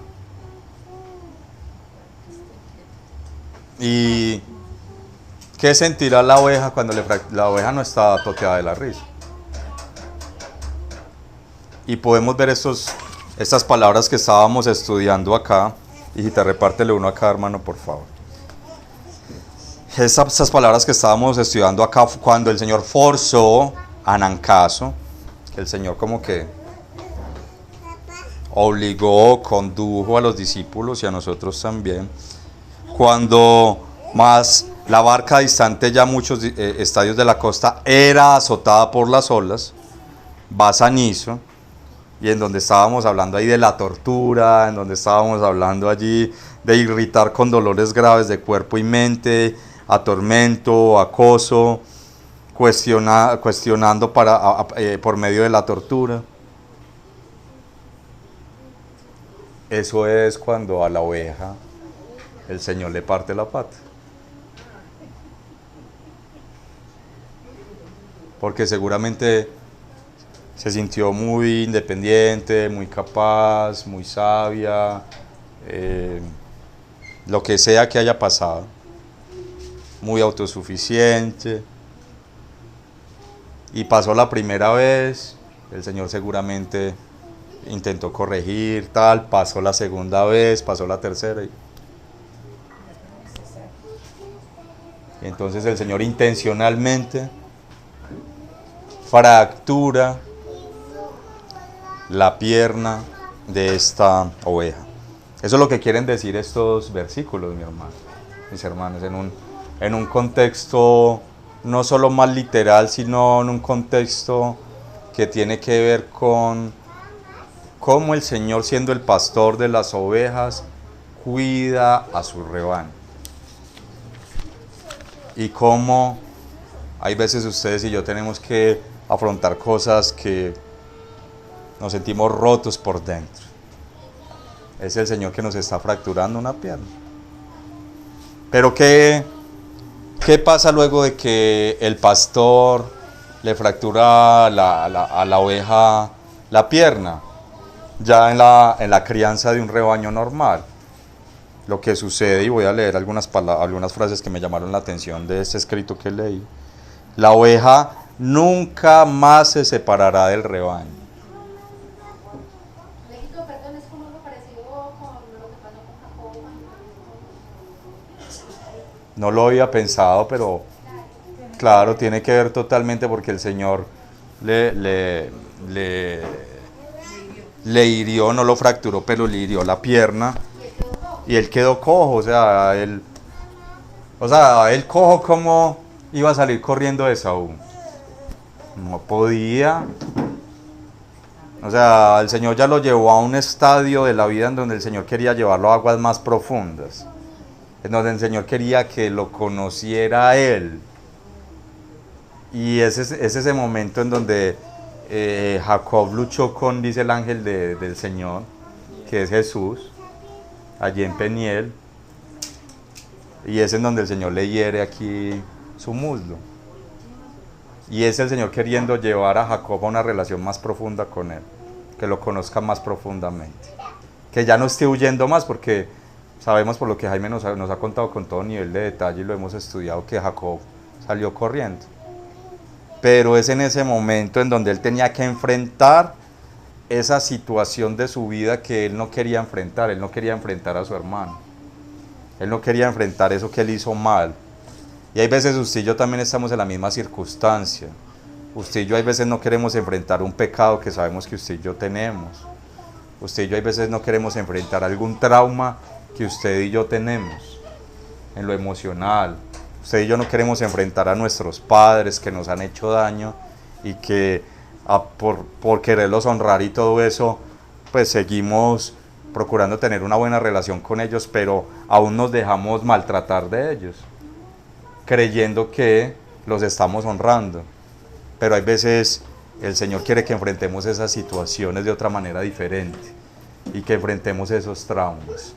¿Y qué sentirá la oveja cuando la oveja no está toteada de la risa? Y podemos ver estas palabras que estábamos estudiando acá, Hijita, repártele uno acá, hermano, por favor. Esas palabras que estábamos estudiando acá, cuando el Señor forzó a Nancaso, que el Señor como que obligó, condujo a los discípulos y a nosotros también, cuando más la barca distante ya muchos estadios de la costa era azotada por las olas, va Sanizo, y en donde estábamos hablando ahí de la tortura, en donde estábamos hablando allí de irritar con dolores graves de cuerpo y mente, atormento, acoso, cuestionando por medio de la tortura. Eso es cuando a la oveja el Señor le parte la pata. Porque seguramente se sintió muy independiente, muy capaz, muy sabia, lo que sea que haya pasado, muy autosuficiente. Y pasó la primera vez, el Señor seguramente intentó corregir, pasó la segunda vez, pasó la tercera. Y entonces el Señor intencionalmente fractura la pierna de esta oveja. Eso es lo que quieren decir estos versículos, mis hermanos, en un contexto no solo más literal, sino en un contexto que tiene que ver con cómo el Señor, siendo el pastor de las ovejas, cuida a su rebaño. Y cómo hay veces ustedes y yo tenemos que afrontar cosas que nos sentimos rotos por dentro. Es el Señor que nos está fracturando una pierna. Pero ¿qué pasa luego de que el pastor le fractura a la oveja la pierna? Ya en la crianza de un rebaño normal. Lo que sucede, y voy a leer algunas frases que me llamaron la atención de este escrito que leí. La oveja nunca más se separará del rebaño. No lo había pensado, pero claro, tiene que ver totalmente porque el Señor le hirió, no lo fracturó, pero le hirió la pierna y él quedó cojo. O sea, él cojo, ¿cómo iba a salir corriendo de Saúl? No podía. O sea, el Señor ya lo llevó a un estadio de la vida en donde el Señor quería llevarlo a aguas más profundas, en donde el Señor quería que lo conociera a Él. Y es ese momento en donde Jacob luchó con, dice el ángel del Señor, que es Jesús, allí en Peniel, y es en donde el Señor le hiere aquí su muslo. Y es el Señor queriendo llevar a Jacob a una relación más profunda con Él, que lo conozca más profundamente, que ya no esté huyendo más, porque sabemos por lo que Jaime nos ha contado con todo nivel de detalle y lo hemos estudiado, que Jacob salió corriendo. Pero es en ese momento en donde él tenía que enfrentar esa situación de su vida que él no quería enfrentar. Él no quería enfrentar a su hermano. Él no quería enfrentar eso que él hizo mal. Y hay veces usted y yo también estamos en la misma circunstancia. Usted y yo hay veces no queremos enfrentar un pecado que sabemos que usted y yo tenemos. Usted y yo hay veces no queremos enfrentar algún trauma que usted y yo tenemos en lo emocional. Usted y yo no queremos enfrentar a nuestros padres que nos han hecho daño y que por quererlos honrar y todo eso, pues seguimos procurando tener una buena relación con ellos, pero aún nos dejamos maltratar de ellos, creyendo que los estamos honrando. Pero hay veces el Señor quiere que enfrentemos esas situaciones de otra manera diferente y que enfrentemos esos traumas.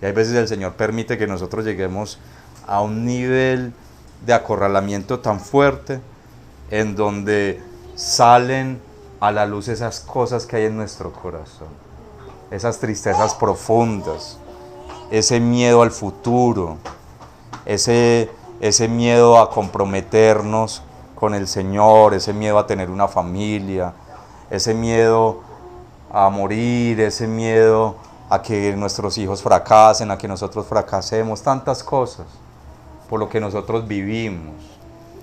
Y hay veces el Señor permite que nosotros lleguemos a un nivel de acorralamiento tan fuerte en donde salen a la luz esas cosas que hay en nuestro corazón, esas tristezas profundas, ese miedo al futuro, ese miedo a comprometernos con el Señor, ese miedo a tener una familia, ese miedo a morir, ese miedo a que nuestros hijos fracasen, a que nosotros fracasemos, tantas cosas, por lo que nosotros vivimos,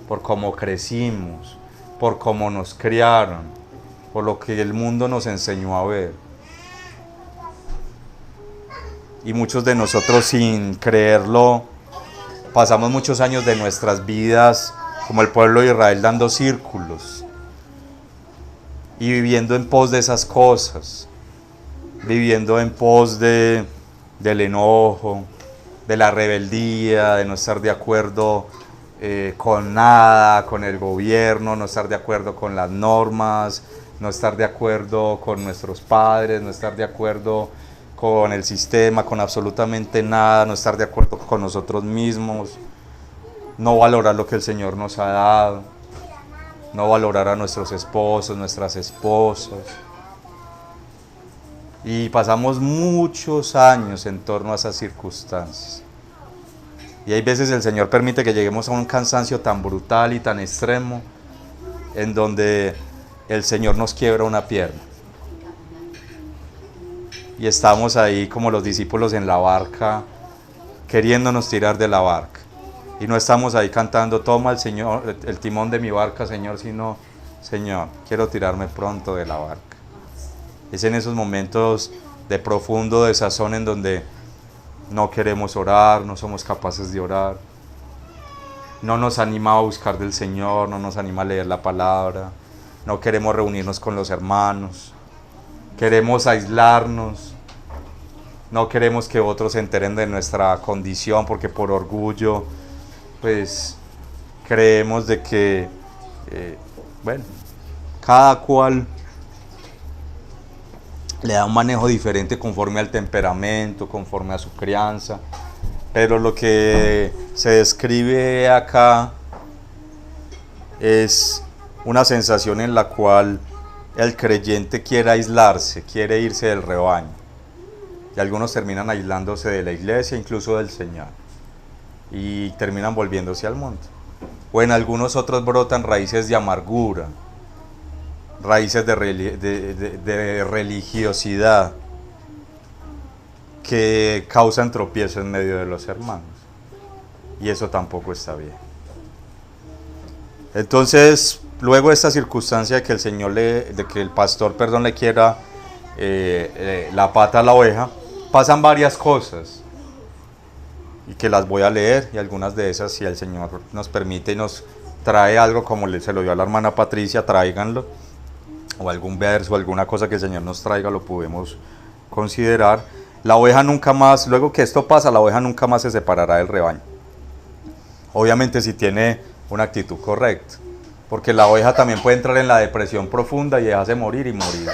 por cómo crecimos, por cómo nos criaron, por lo que el mundo nos enseñó a ver. Y muchos de nosotros, sin creerlo, pasamos muchos años de nuestras vidas como el pueblo de Israel, dando círculos y viviendo en pos de esas cosas, viviendo en pos del enojo, de la rebeldía, de no estar de acuerdo con nada, con el gobierno, no estar de acuerdo con las normas, no estar de acuerdo con nuestros padres, no estar de acuerdo con el sistema, con absolutamente nada, no estar de acuerdo con nosotros mismos, no valorar lo que el Señor nos ha dado, no valorar a nuestros esposos, nuestras esposas. Y pasamos muchos años en torno a esas circunstancias. Y hay veces el Señor permite que lleguemos a un cansancio tan brutal y tan extremo, en donde el Señor nos quiebra una pierna. Y estamos ahí como los discípulos en la barca, queriéndonos tirar de la barca. Y no estamos ahí cantando, toma el Señor, el timón de mi barca, Señor, sino, Señor, quiero tirarme pronto de la barca. Es en esos momentos de profundo desazón en donde no queremos orar, no somos capaces de orar. No nos anima a buscar del Señor, no nos anima a leer la palabra, no queremos reunirnos con los hermanos, queremos aislarnos, no queremos que otros se enteren de nuestra condición porque por orgullo pues creemos de que, cada cual le da un manejo diferente conforme al temperamento, conforme a su crianza, pero lo que se describe acá es una sensación en la cual el creyente quiere aislarse, quiere irse del rebaño, y algunos terminan aislándose de la iglesia, incluso del Señor, y terminan volviéndose al mundo. O en algunos otros brotan raíces de amargura, raíces de religiosidad que causan tropiezo en medio de los hermanos, y eso tampoco está bien. Entonces, luego de esta circunstancia de que el Señor de que el pastor, le quiera la pata a la oveja, pasan varias cosas y que las voy a leer, y algunas de esas, si el Señor nos permite y nos trae algo como se lo dio a la hermana Patricia, tráiganlo, o algún verso, alguna cosa que el Señor nos traiga, lo podemos considerar. La oveja nunca más, luego que esto pasa, la oveja nunca más se separará del rebaño. Obviamente si tiene una actitud correcta, porque la oveja también puede entrar en la depresión profunda y dejarse morir y morir.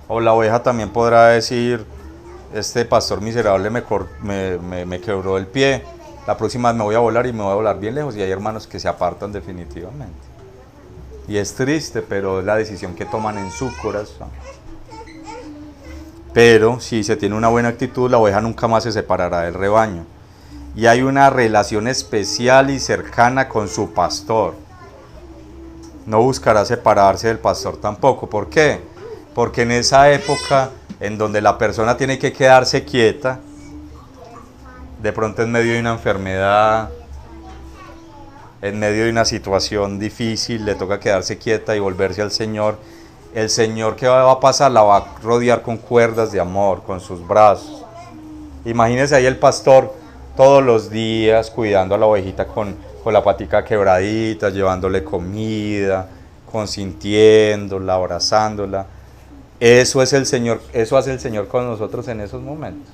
O la oveja también podrá decir, este pastor miserable me quebró el pie, la próxima vez me voy a volar y me voy a volar bien lejos, y hay hermanos que se apartan definitivamente. Y es triste, pero es la decisión que toman en su corazón. Pero si se tiene una buena actitud, la oveja nunca más se separará del rebaño. Y hay una relación especial y cercana con su pastor. No buscará separarse del pastor tampoco. ¿Por qué? Porque en esa época en donde la persona tiene que quedarse quieta, de pronto en medio de una enfermedad, en medio de una situación difícil, le toca quedarse quieta y volverse al Señor. El Señor, ¿qué va a pasar? La va a rodear con cuerdas de amor, con sus brazos. Imagínese ahí el pastor todos los días cuidando a la ovejita con la patica quebradita, llevándole comida, consintiéndola, abrazándola. Eso es el Señor, eso hace el Señor con nosotros en esos momentos.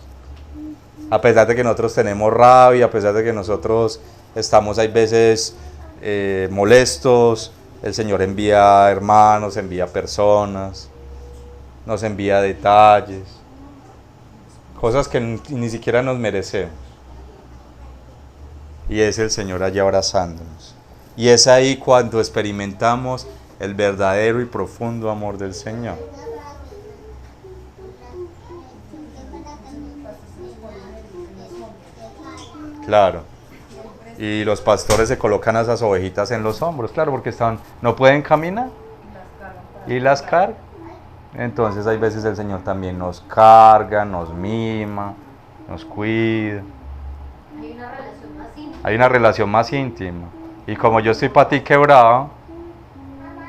A pesar de que nosotros tenemos rabia, a pesar de que nosotros estamos hay veces molestos, el Señor envía hermanos, envía personas, nos envía detalles, cosas que ni siquiera nos merecemos. Y es el Señor allí abrazándonos. Y es ahí cuando experimentamos el verdadero y profundo amor del Señor. Claro. Y los pastores se colocan a esas ovejitas en los hombros, claro, porque no pueden caminar y las cargan. Entonces hay veces el Señor también nos carga, nos mima, nos cuida. Hay una relación más íntima. Hay una relación más íntima. Y como yo estoy para ti quebrado,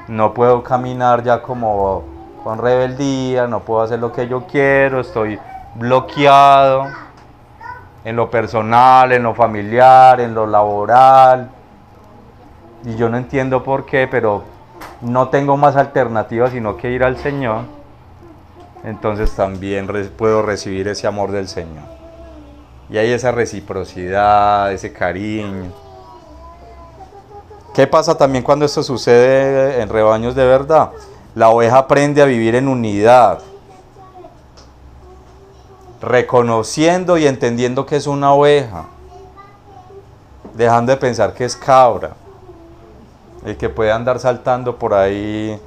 no puedo caminar ya como con rebeldía, no puedo hacer lo que yo quiero, estoy bloqueado en lo personal, en lo familiar, en lo laboral. Y yo no entiendo por qué, pero no tengo más alternativa sino que ir al Señor. Entonces también puedo recibir ese amor del Señor. Y hay esa reciprocidad, ese cariño. ¿Qué pasa también cuando esto sucede en rebaños de verdad? La oveja aprende a vivir en unidad, reconociendo y entendiendo que es una oveja, dejando de pensar que es cabra, el que puede andar saltando por ahí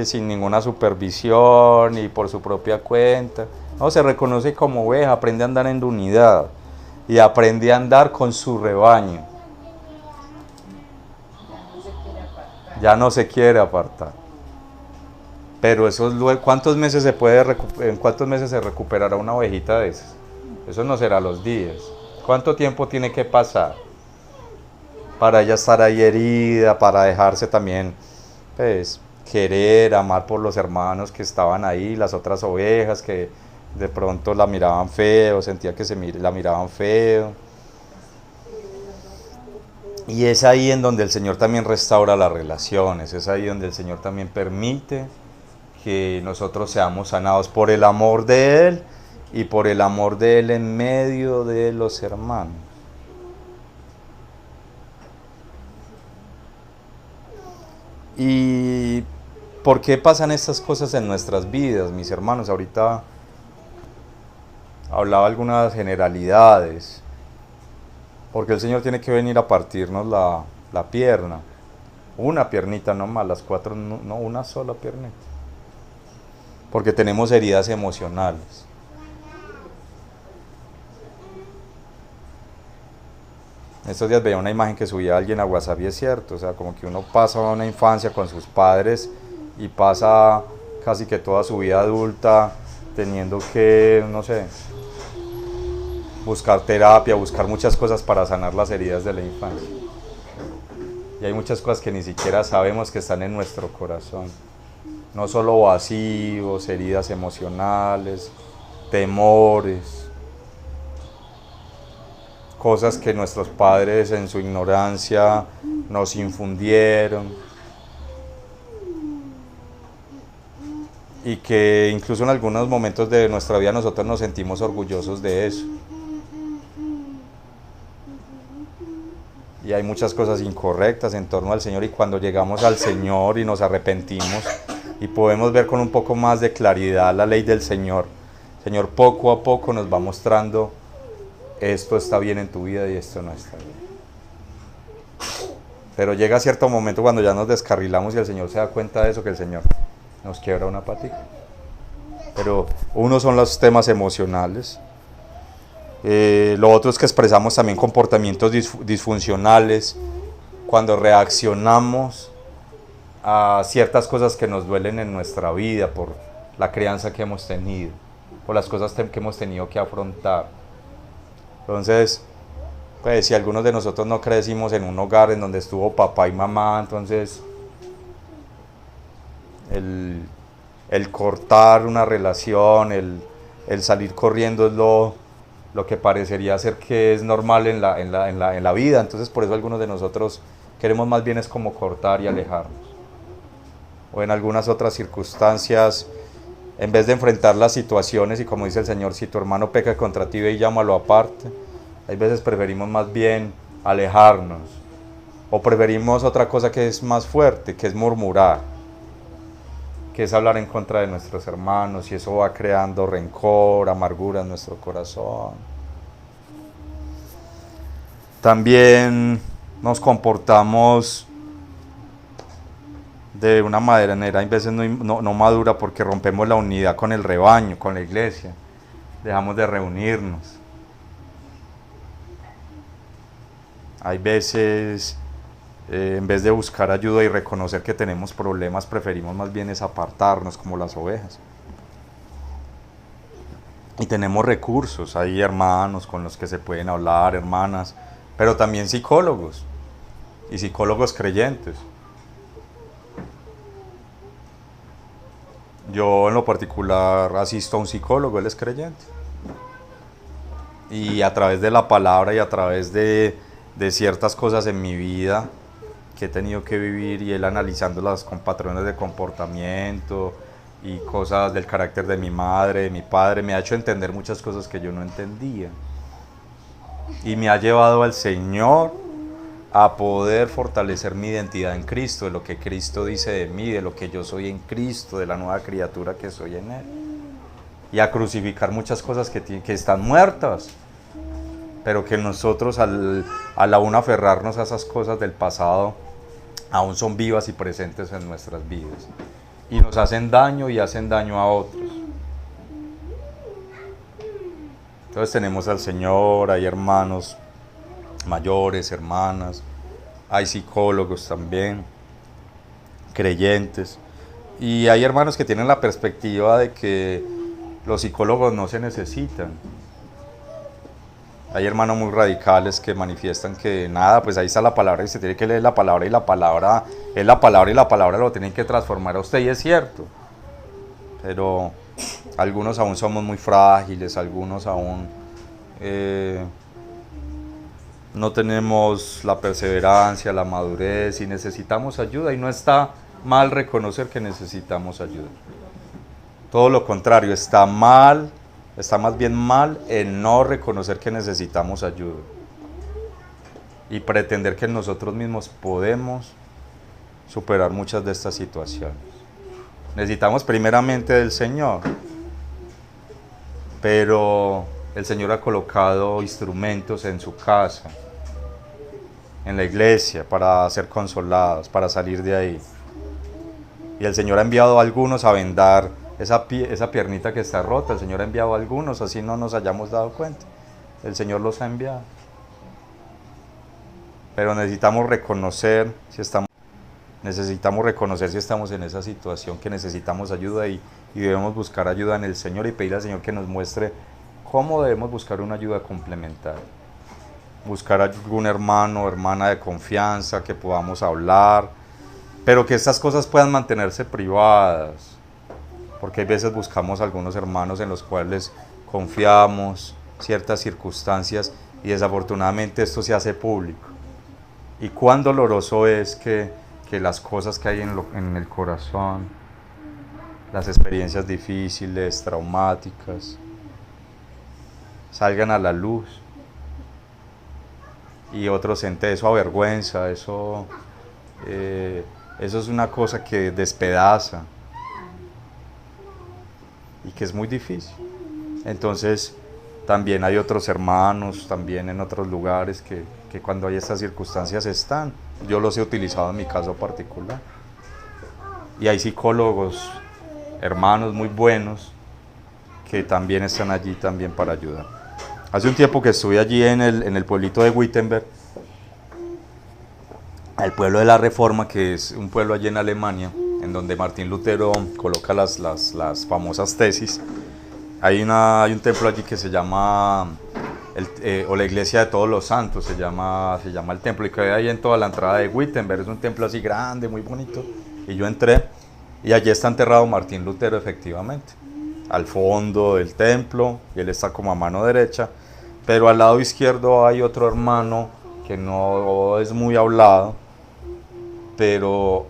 sin ninguna supervisión y por su propia cuenta. No, se reconoce como oveja, aprende a andar en unidad y aprende a andar con su rebaño. Ya no se quiere apartar. Pero eso luego, ¿en cuántos meses se recuperará una ovejita de esas? Eso no será los días. ¿Cuánto tiempo tiene que pasar para ella estar ahí herida, para dejarse también, pues, querer, amar por los hermanos que estaban ahí, las otras ovejas que de pronto la miraban feo, sentía que la miraban feo? Y es ahí en donde el Señor también restaura las relaciones, es ahí donde el Señor también permite que nosotros seamos sanados por el amor de Él y por el amor de Él en medio de los hermanos. ¿Y por qué pasan estas cosas en nuestras vidas, mis hermanos? Ahorita hablaba algunas generalidades. Porque el Señor tiene que venir a partirnos la pierna. Una piernita nomás, las 4, no, una sola piernita. Porque tenemos heridas emocionales. Estos días veía una imagen que subía alguien a WhatsApp y es cierto, o sea, como que uno pasa una infancia con sus padres y pasa casi que toda su vida adulta teniendo que, no sé, buscar terapia, buscar muchas cosas para sanar las heridas de la infancia. Y hay muchas cosas que ni siquiera sabemos que están en nuestro corazón. No solo vacíos, heridas emocionales, temores, cosas que nuestros padres en su ignorancia nos infundieron y que incluso en algunos momentos de nuestra vida nosotros nos sentimos orgullosos de eso. Y hay muchas cosas incorrectas en torno al Señor, y cuando llegamos al Señor y nos arrepentimos y podemos ver con un poco más de claridad la ley del Señor, el Señor poco a poco nos va mostrando: esto está bien en tu vida y esto no está bien. Pero llega cierto momento cuando ya nos descarrilamos y el Señor se da cuenta de eso, que el Señor nos quiebra una patica. Pero uno son los temas emocionales. Lo otro es que expresamos también comportamientos disfuncionales cuando reaccionamos a ciertas cosas que nos duelen en nuestra vida por la crianza que hemos tenido, por las cosas que hemos tenido que afrontar. Entonces, pues si algunos de nosotros no crecimos en un hogar en donde estuvo papá y mamá, entonces el cortar una relación, el salir corriendo es lo que parecería ser que es normal en la vida. Entonces por eso algunos de nosotros queremos más bien es como cortar y alejarnos. O en algunas otras circunstancias, en vez de enfrentar las situaciones y como dice el Señor, si tu hermano peca contra ti, ve y llámalo aparte, hay veces preferimos más bien alejarnos. O preferimos otra cosa que es más fuerte, que es murmurar, que es hablar en contra de nuestros hermanos, y eso va creando rencor, amargura en nuestro corazón. También nos comportamos de una manera a veces no madura, porque rompemos la unidad con el rebaño, con la iglesia, dejamos de reunirnos. Hay veces En vez de buscar ayuda y reconocer que tenemos problemas, preferimos más bien es apartarnos como las ovejas. Y tenemos recursos, hay hermanos con los que se pueden hablar, hermanas, pero también psicólogos, y psicólogos creyentes. Yo en lo particular asisto a un psicólogo, él es creyente. Y a través de la palabra y a través de ciertas cosas en mi vida que he tenido que vivir, y él analizándolas con patrones de comportamiento y cosas del carácter de mi madre, de mi padre, me ha hecho entender muchas cosas que yo no entendía. Y me ha llevado al Señor a poder fortalecer mi identidad en Cristo, de lo que Cristo dice de mí, de lo que yo soy en Cristo, de la nueva criatura que soy en Él. Y a crucificar muchas cosas que están muertas, pero que nosotros al aún aferrarnos a esas cosas del pasado, aún son vivas y presentes en nuestras vidas. Y nos hacen daño y hacen daño a otros. Entonces tenemos al Señor, hay hermanos mayores, hermanas, hay psicólogos también, creyentes. Y hay hermanos que tienen la perspectiva de que los psicólogos no se necesitan. Hay hermanos muy radicales que manifiestan que nada, pues ahí está la palabra y se tiene que leer la palabra, y la palabra es la palabra y la palabra lo tienen que transformar a usted, y es cierto. Pero algunos aún somos muy frágiles, algunos aún no tenemos la perseverancia, la madurez, y necesitamos ayuda, y no está mal reconocer que necesitamos ayuda. Todo lo contrario, está más bien mal en no reconocer que necesitamos ayuda y pretender que nosotros mismos podemos superar muchas de estas situaciones. Necesitamos primeramente del Señor, pero el Señor ha colocado instrumentos en su casa, en la iglesia, para ser consolados, para salir de ahí. Y el Señor ha enviado a algunos a vendar esa piernita que está rota. El Señor ha enviado a algunos, así no nos hayamos dado cuenta. El Señor los ha enviado. Pero necesitamos reconocer si estamos en esa situación, que necesitamos ayuda, y debemos buscar ayuda en el Señor y pedir al Señor que nos muestre cómo debemos buscar una ayuda complementaria. Buscar algún hermano o hermana de confianza que podamos hablar, pero que estas cosas puedan mantenerse privadas, porque hay veces buscamos algunos hermanos en los cuales confiamos ciertas circunstancias, y desafortunadamente esto se hace público. Y cuán doloroso es que las cosas que hay en el corazón, las experiencias difíciles, traumáticas, salgan a la luz, y otros sienten eso, avergüenza, eso es una cosa que despedaza y que es muy difícil. Entonces también hay otros hermanos, también en otros lugares, que cuando hay estas circunstancias están. Yo los he utilizado en mi caso particular. Y hay psicólogos, hermanos muy buenos, que también están allí también para ayudar. Hace un tiempo que estuve allí en el pueblito de Wittenberg, el pueblo de la Reforma, que es un pueblo allí en Alemania, en donde Martín Lutero coloca las famosas tesis. Hay un templo allí que se llama, o la iglesia de todos los santos, se llama el templo, y que hay ahí en toda la entrada de Wittenberg. Es un templo así grande, muy bonito, y yo entré, y allí está enterrado Martín Lutero, efectivamente, al fondo del templo, y él está como a mano derecha, pero al lado izquierdo hay otro hermano que no es muy hablado, pero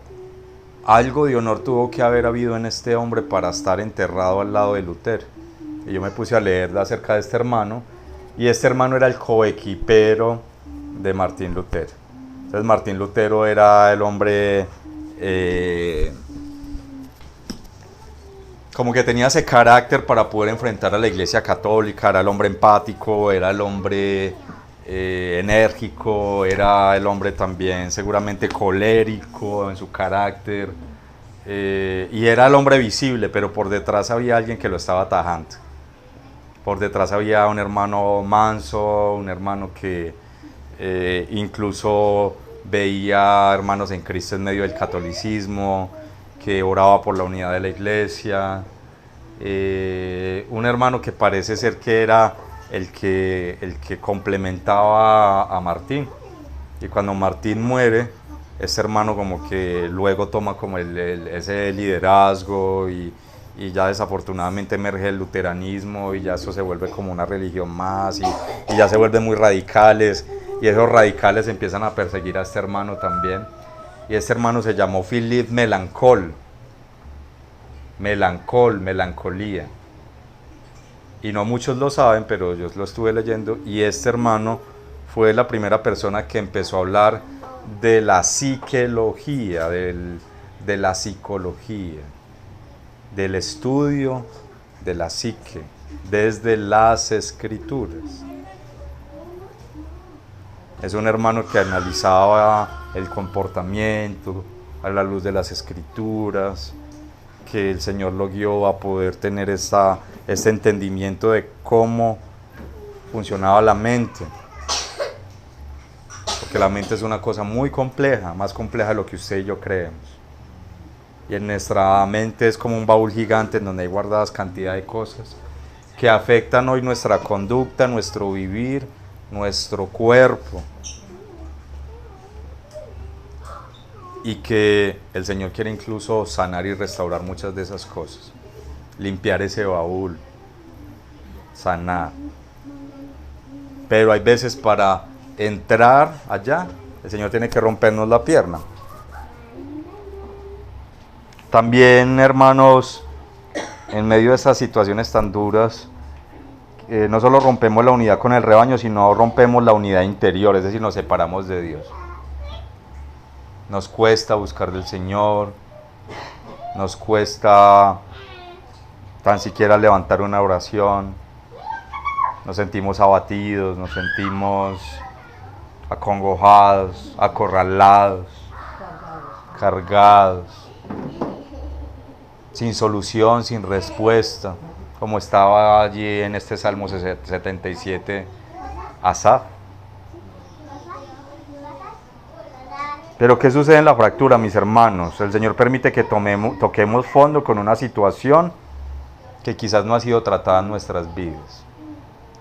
algo de honor tuvo que haber habido en este hombre para estar enterrado al lado de Lutero. Y yo me puse a leer acerca de este hermano, y este hermano era el coequipero de Martín Lutero. Entonces Martín Lutero era el hombre, como que tenía ese carácter para poder enfrentar a la iglesia católica. Era el hombre empático, era el hombre enérgico, era el hombre también seguramente colérico en su carácter, y era el hombre visible, pero por detrás había alguien que lo estaba atajando. Por detrás había un hermano manso, un hermano que incluso veía hermanos en Cristo en medio del catolicismo, que oraba por la unidad de la iglesia. Un hermano que parece ser que era el que complementaba a Martín. Y cuando Martín muere, este hermano como que luego toma como ese liderazgo y ya desafortunadamente emerge el luteranismo y ya eso se vuelve como una religión más y ya se vuelven muy radicales y esos radicales empiezan a perseguir a este hermano también. Y este hermano se llamó Philippe Melanchthon. Melancolía. Y no muchos lo saben, pero yo lo estuve leyendo y este hermano fue la primera persona que empezó a hablar de la psiquología, de la psicología, del estudio de la psique, desde las escrituras. Es un hermano que analizaba el comportamiento a la luz de las escrituras, que el Señor lo guió a poder tener este entendimiento de cómo funcionaba la mente. Porque la mente es una cosa muy compleja, más compleja de lo que usted y yo creemos. Y en nuestra mente es como un baúl gigante en donde hay guardadas cantidad de cosas que afectan hoy nuestra conducta, nuestro vivir, nuestro cuerpo. Y que el Señor quiere incluso sanar y restaurar muchas de esas cosas. Limpiar ese baúl, sanar. Pero hay veces para entrar allá, el Señor tiene que rompernos la pierna. También, hermanos, en medio de estas situaciones tan duras, no solo rompemos la unidad con el rebaño, sino rompemos la unidad interior, es decir, nos separamos de Dios. Nos cuesta buscar del Señor, nos cuesta tan siquiera levantar una oración, nos sentimos abatidos, nos sentimos acongojados, acorralados, cargados, sin solución, sin respuesta, como estaba allí en este Salmo 77, Asaf. Pero ¿qué sucede en la fractura, mis hermanos? El Señor permite que toquemos fondo con una situación que quizás no ha sido tratada en nuestras vidas.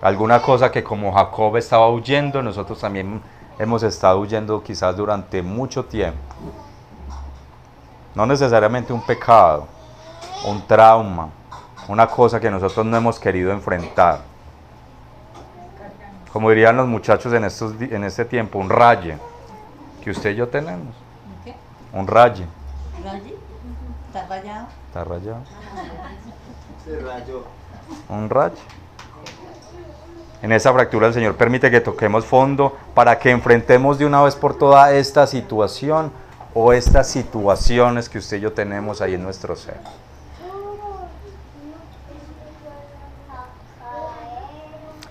Alguna cosa que como Jacob estaba huyendo, nosotros también hemos estado huyendo quizás durante mucho tiempo. No necesariamente un pecado, un trauma, una cosa que nosotros no hemos querido enfrentar. Como dirían los muchachos en este tiempo, un raye. Que usted y yo tenemos. ¿Qué? Un raye. ¿Raye? ¿Está rayado? ¿Está rayado? Se rayó. Un raye. En esa fractura el Señor permite que toquemos fondo para que enfrentemos de una vez por todas esta situación o estas situaciones que usted y yo tenemos ahí en nuestro ser.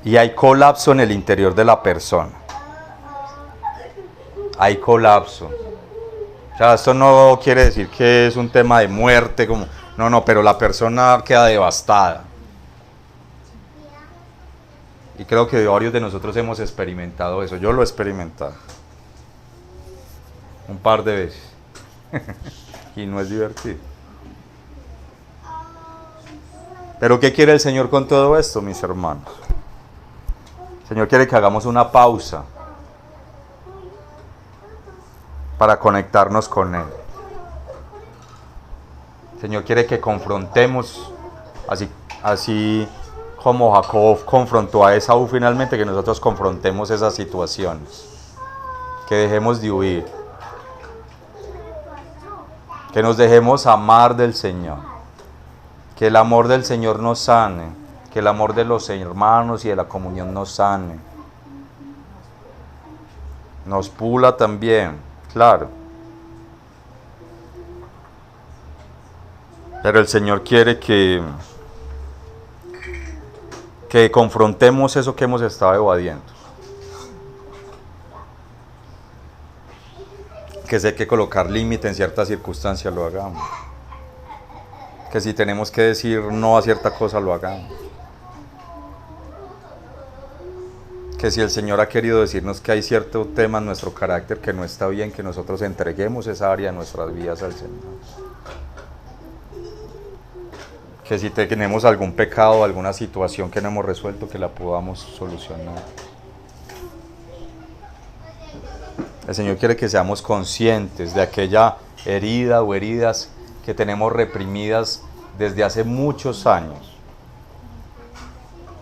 Y hay colapso en el interior de la persona. Hay colapso. O sea, esto no quiere decir que es un tema de muerte, no, pero la persona queda devastada. Y creo que varios de nosotros hemos experimentado eso. Yo lo he experimentado. Un par de veces. Y no es divertido. Pero ¿qué quiere el Señor con todo esto, mis hermanos? El Señor quiere que hagamos una pausa para conectarnos con Él. El Señor quiere que confrontemos, así como Jacob confrontó a Esaú finalmente, que nosotros confrontemos esas situaciones, que dejemos de huir, que nos dejemos amar del Señor, que el amor del Señor nos sane, que el amor de los hermanos y de la comunión nos sane, nos pula también. Claro. Pero el Señor quiere que confrontemos eso que hemos estado evadiendo. Que si hay que colocar límite en ciertas circunstancias, lo hagamos. Que si tenemos que decir no a cierta cosa, lo hagamos. que si el Señor ha querido decirnos que hay cierto tema en nuestro carácter que no está bien, que nosotros entreguemos esa área de nuestras vidas al Señor. Que si tenemos algún pecado, alguna situación que no hemos resuelto, que la podamos solucionar. El Señor quiere que seamos conscientes de aquella herida o heridas que tenemos reprimidas desde hace muchos años.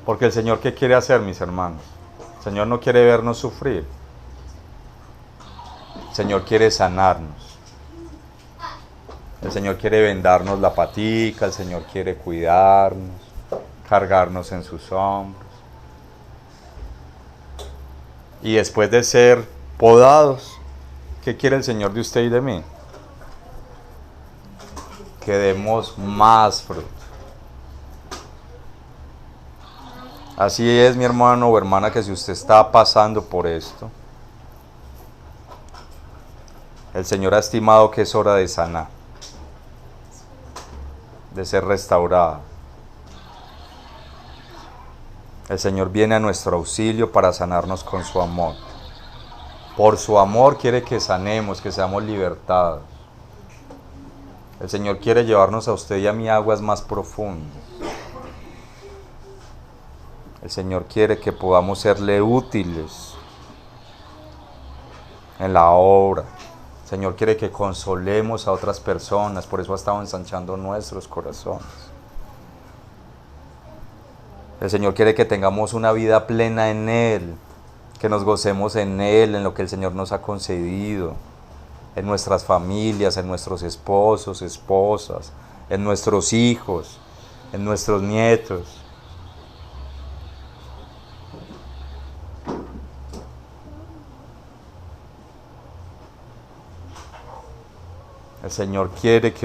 Porque el Señor, ¿qué quiere hacer, mis hermanos? El Señor no quiere vernos sufrir. El Señor quiere sanarnos. El Señor quiere vendarnos la patica, el Señor quiere cuidarnos, cargarnos en sus hombros. Y después de ser podados, ¿qué quiere el Señor de usted y de mí? Que demos más fruto. Así es, mi hermano o hermana, que si usted está pasando por esto, el Señor ha estimado que es hora de sanar, de ser restaurada. El Señor viene a nuestro auxilio para sanarnos con su amor. Por su amor quiere que sanemos, que seamos libertados. El Señor quiere llevarnos a usted y a mí a aguas más profundas. El Señor quiere que podamos serle útiles en la obra. El Señor quiere que consolemos a otras personas, por eso ha estado ensanchando nuestros corazones. El Señor quiere que tengamos una vida plena en Él, que nos gocemos en Él, en lo que el Señor nos ha concedido, en nuestras familias, en nuestros esposos, esposas, en nuestros hijos, en nuestros nietos. El Señor quiere que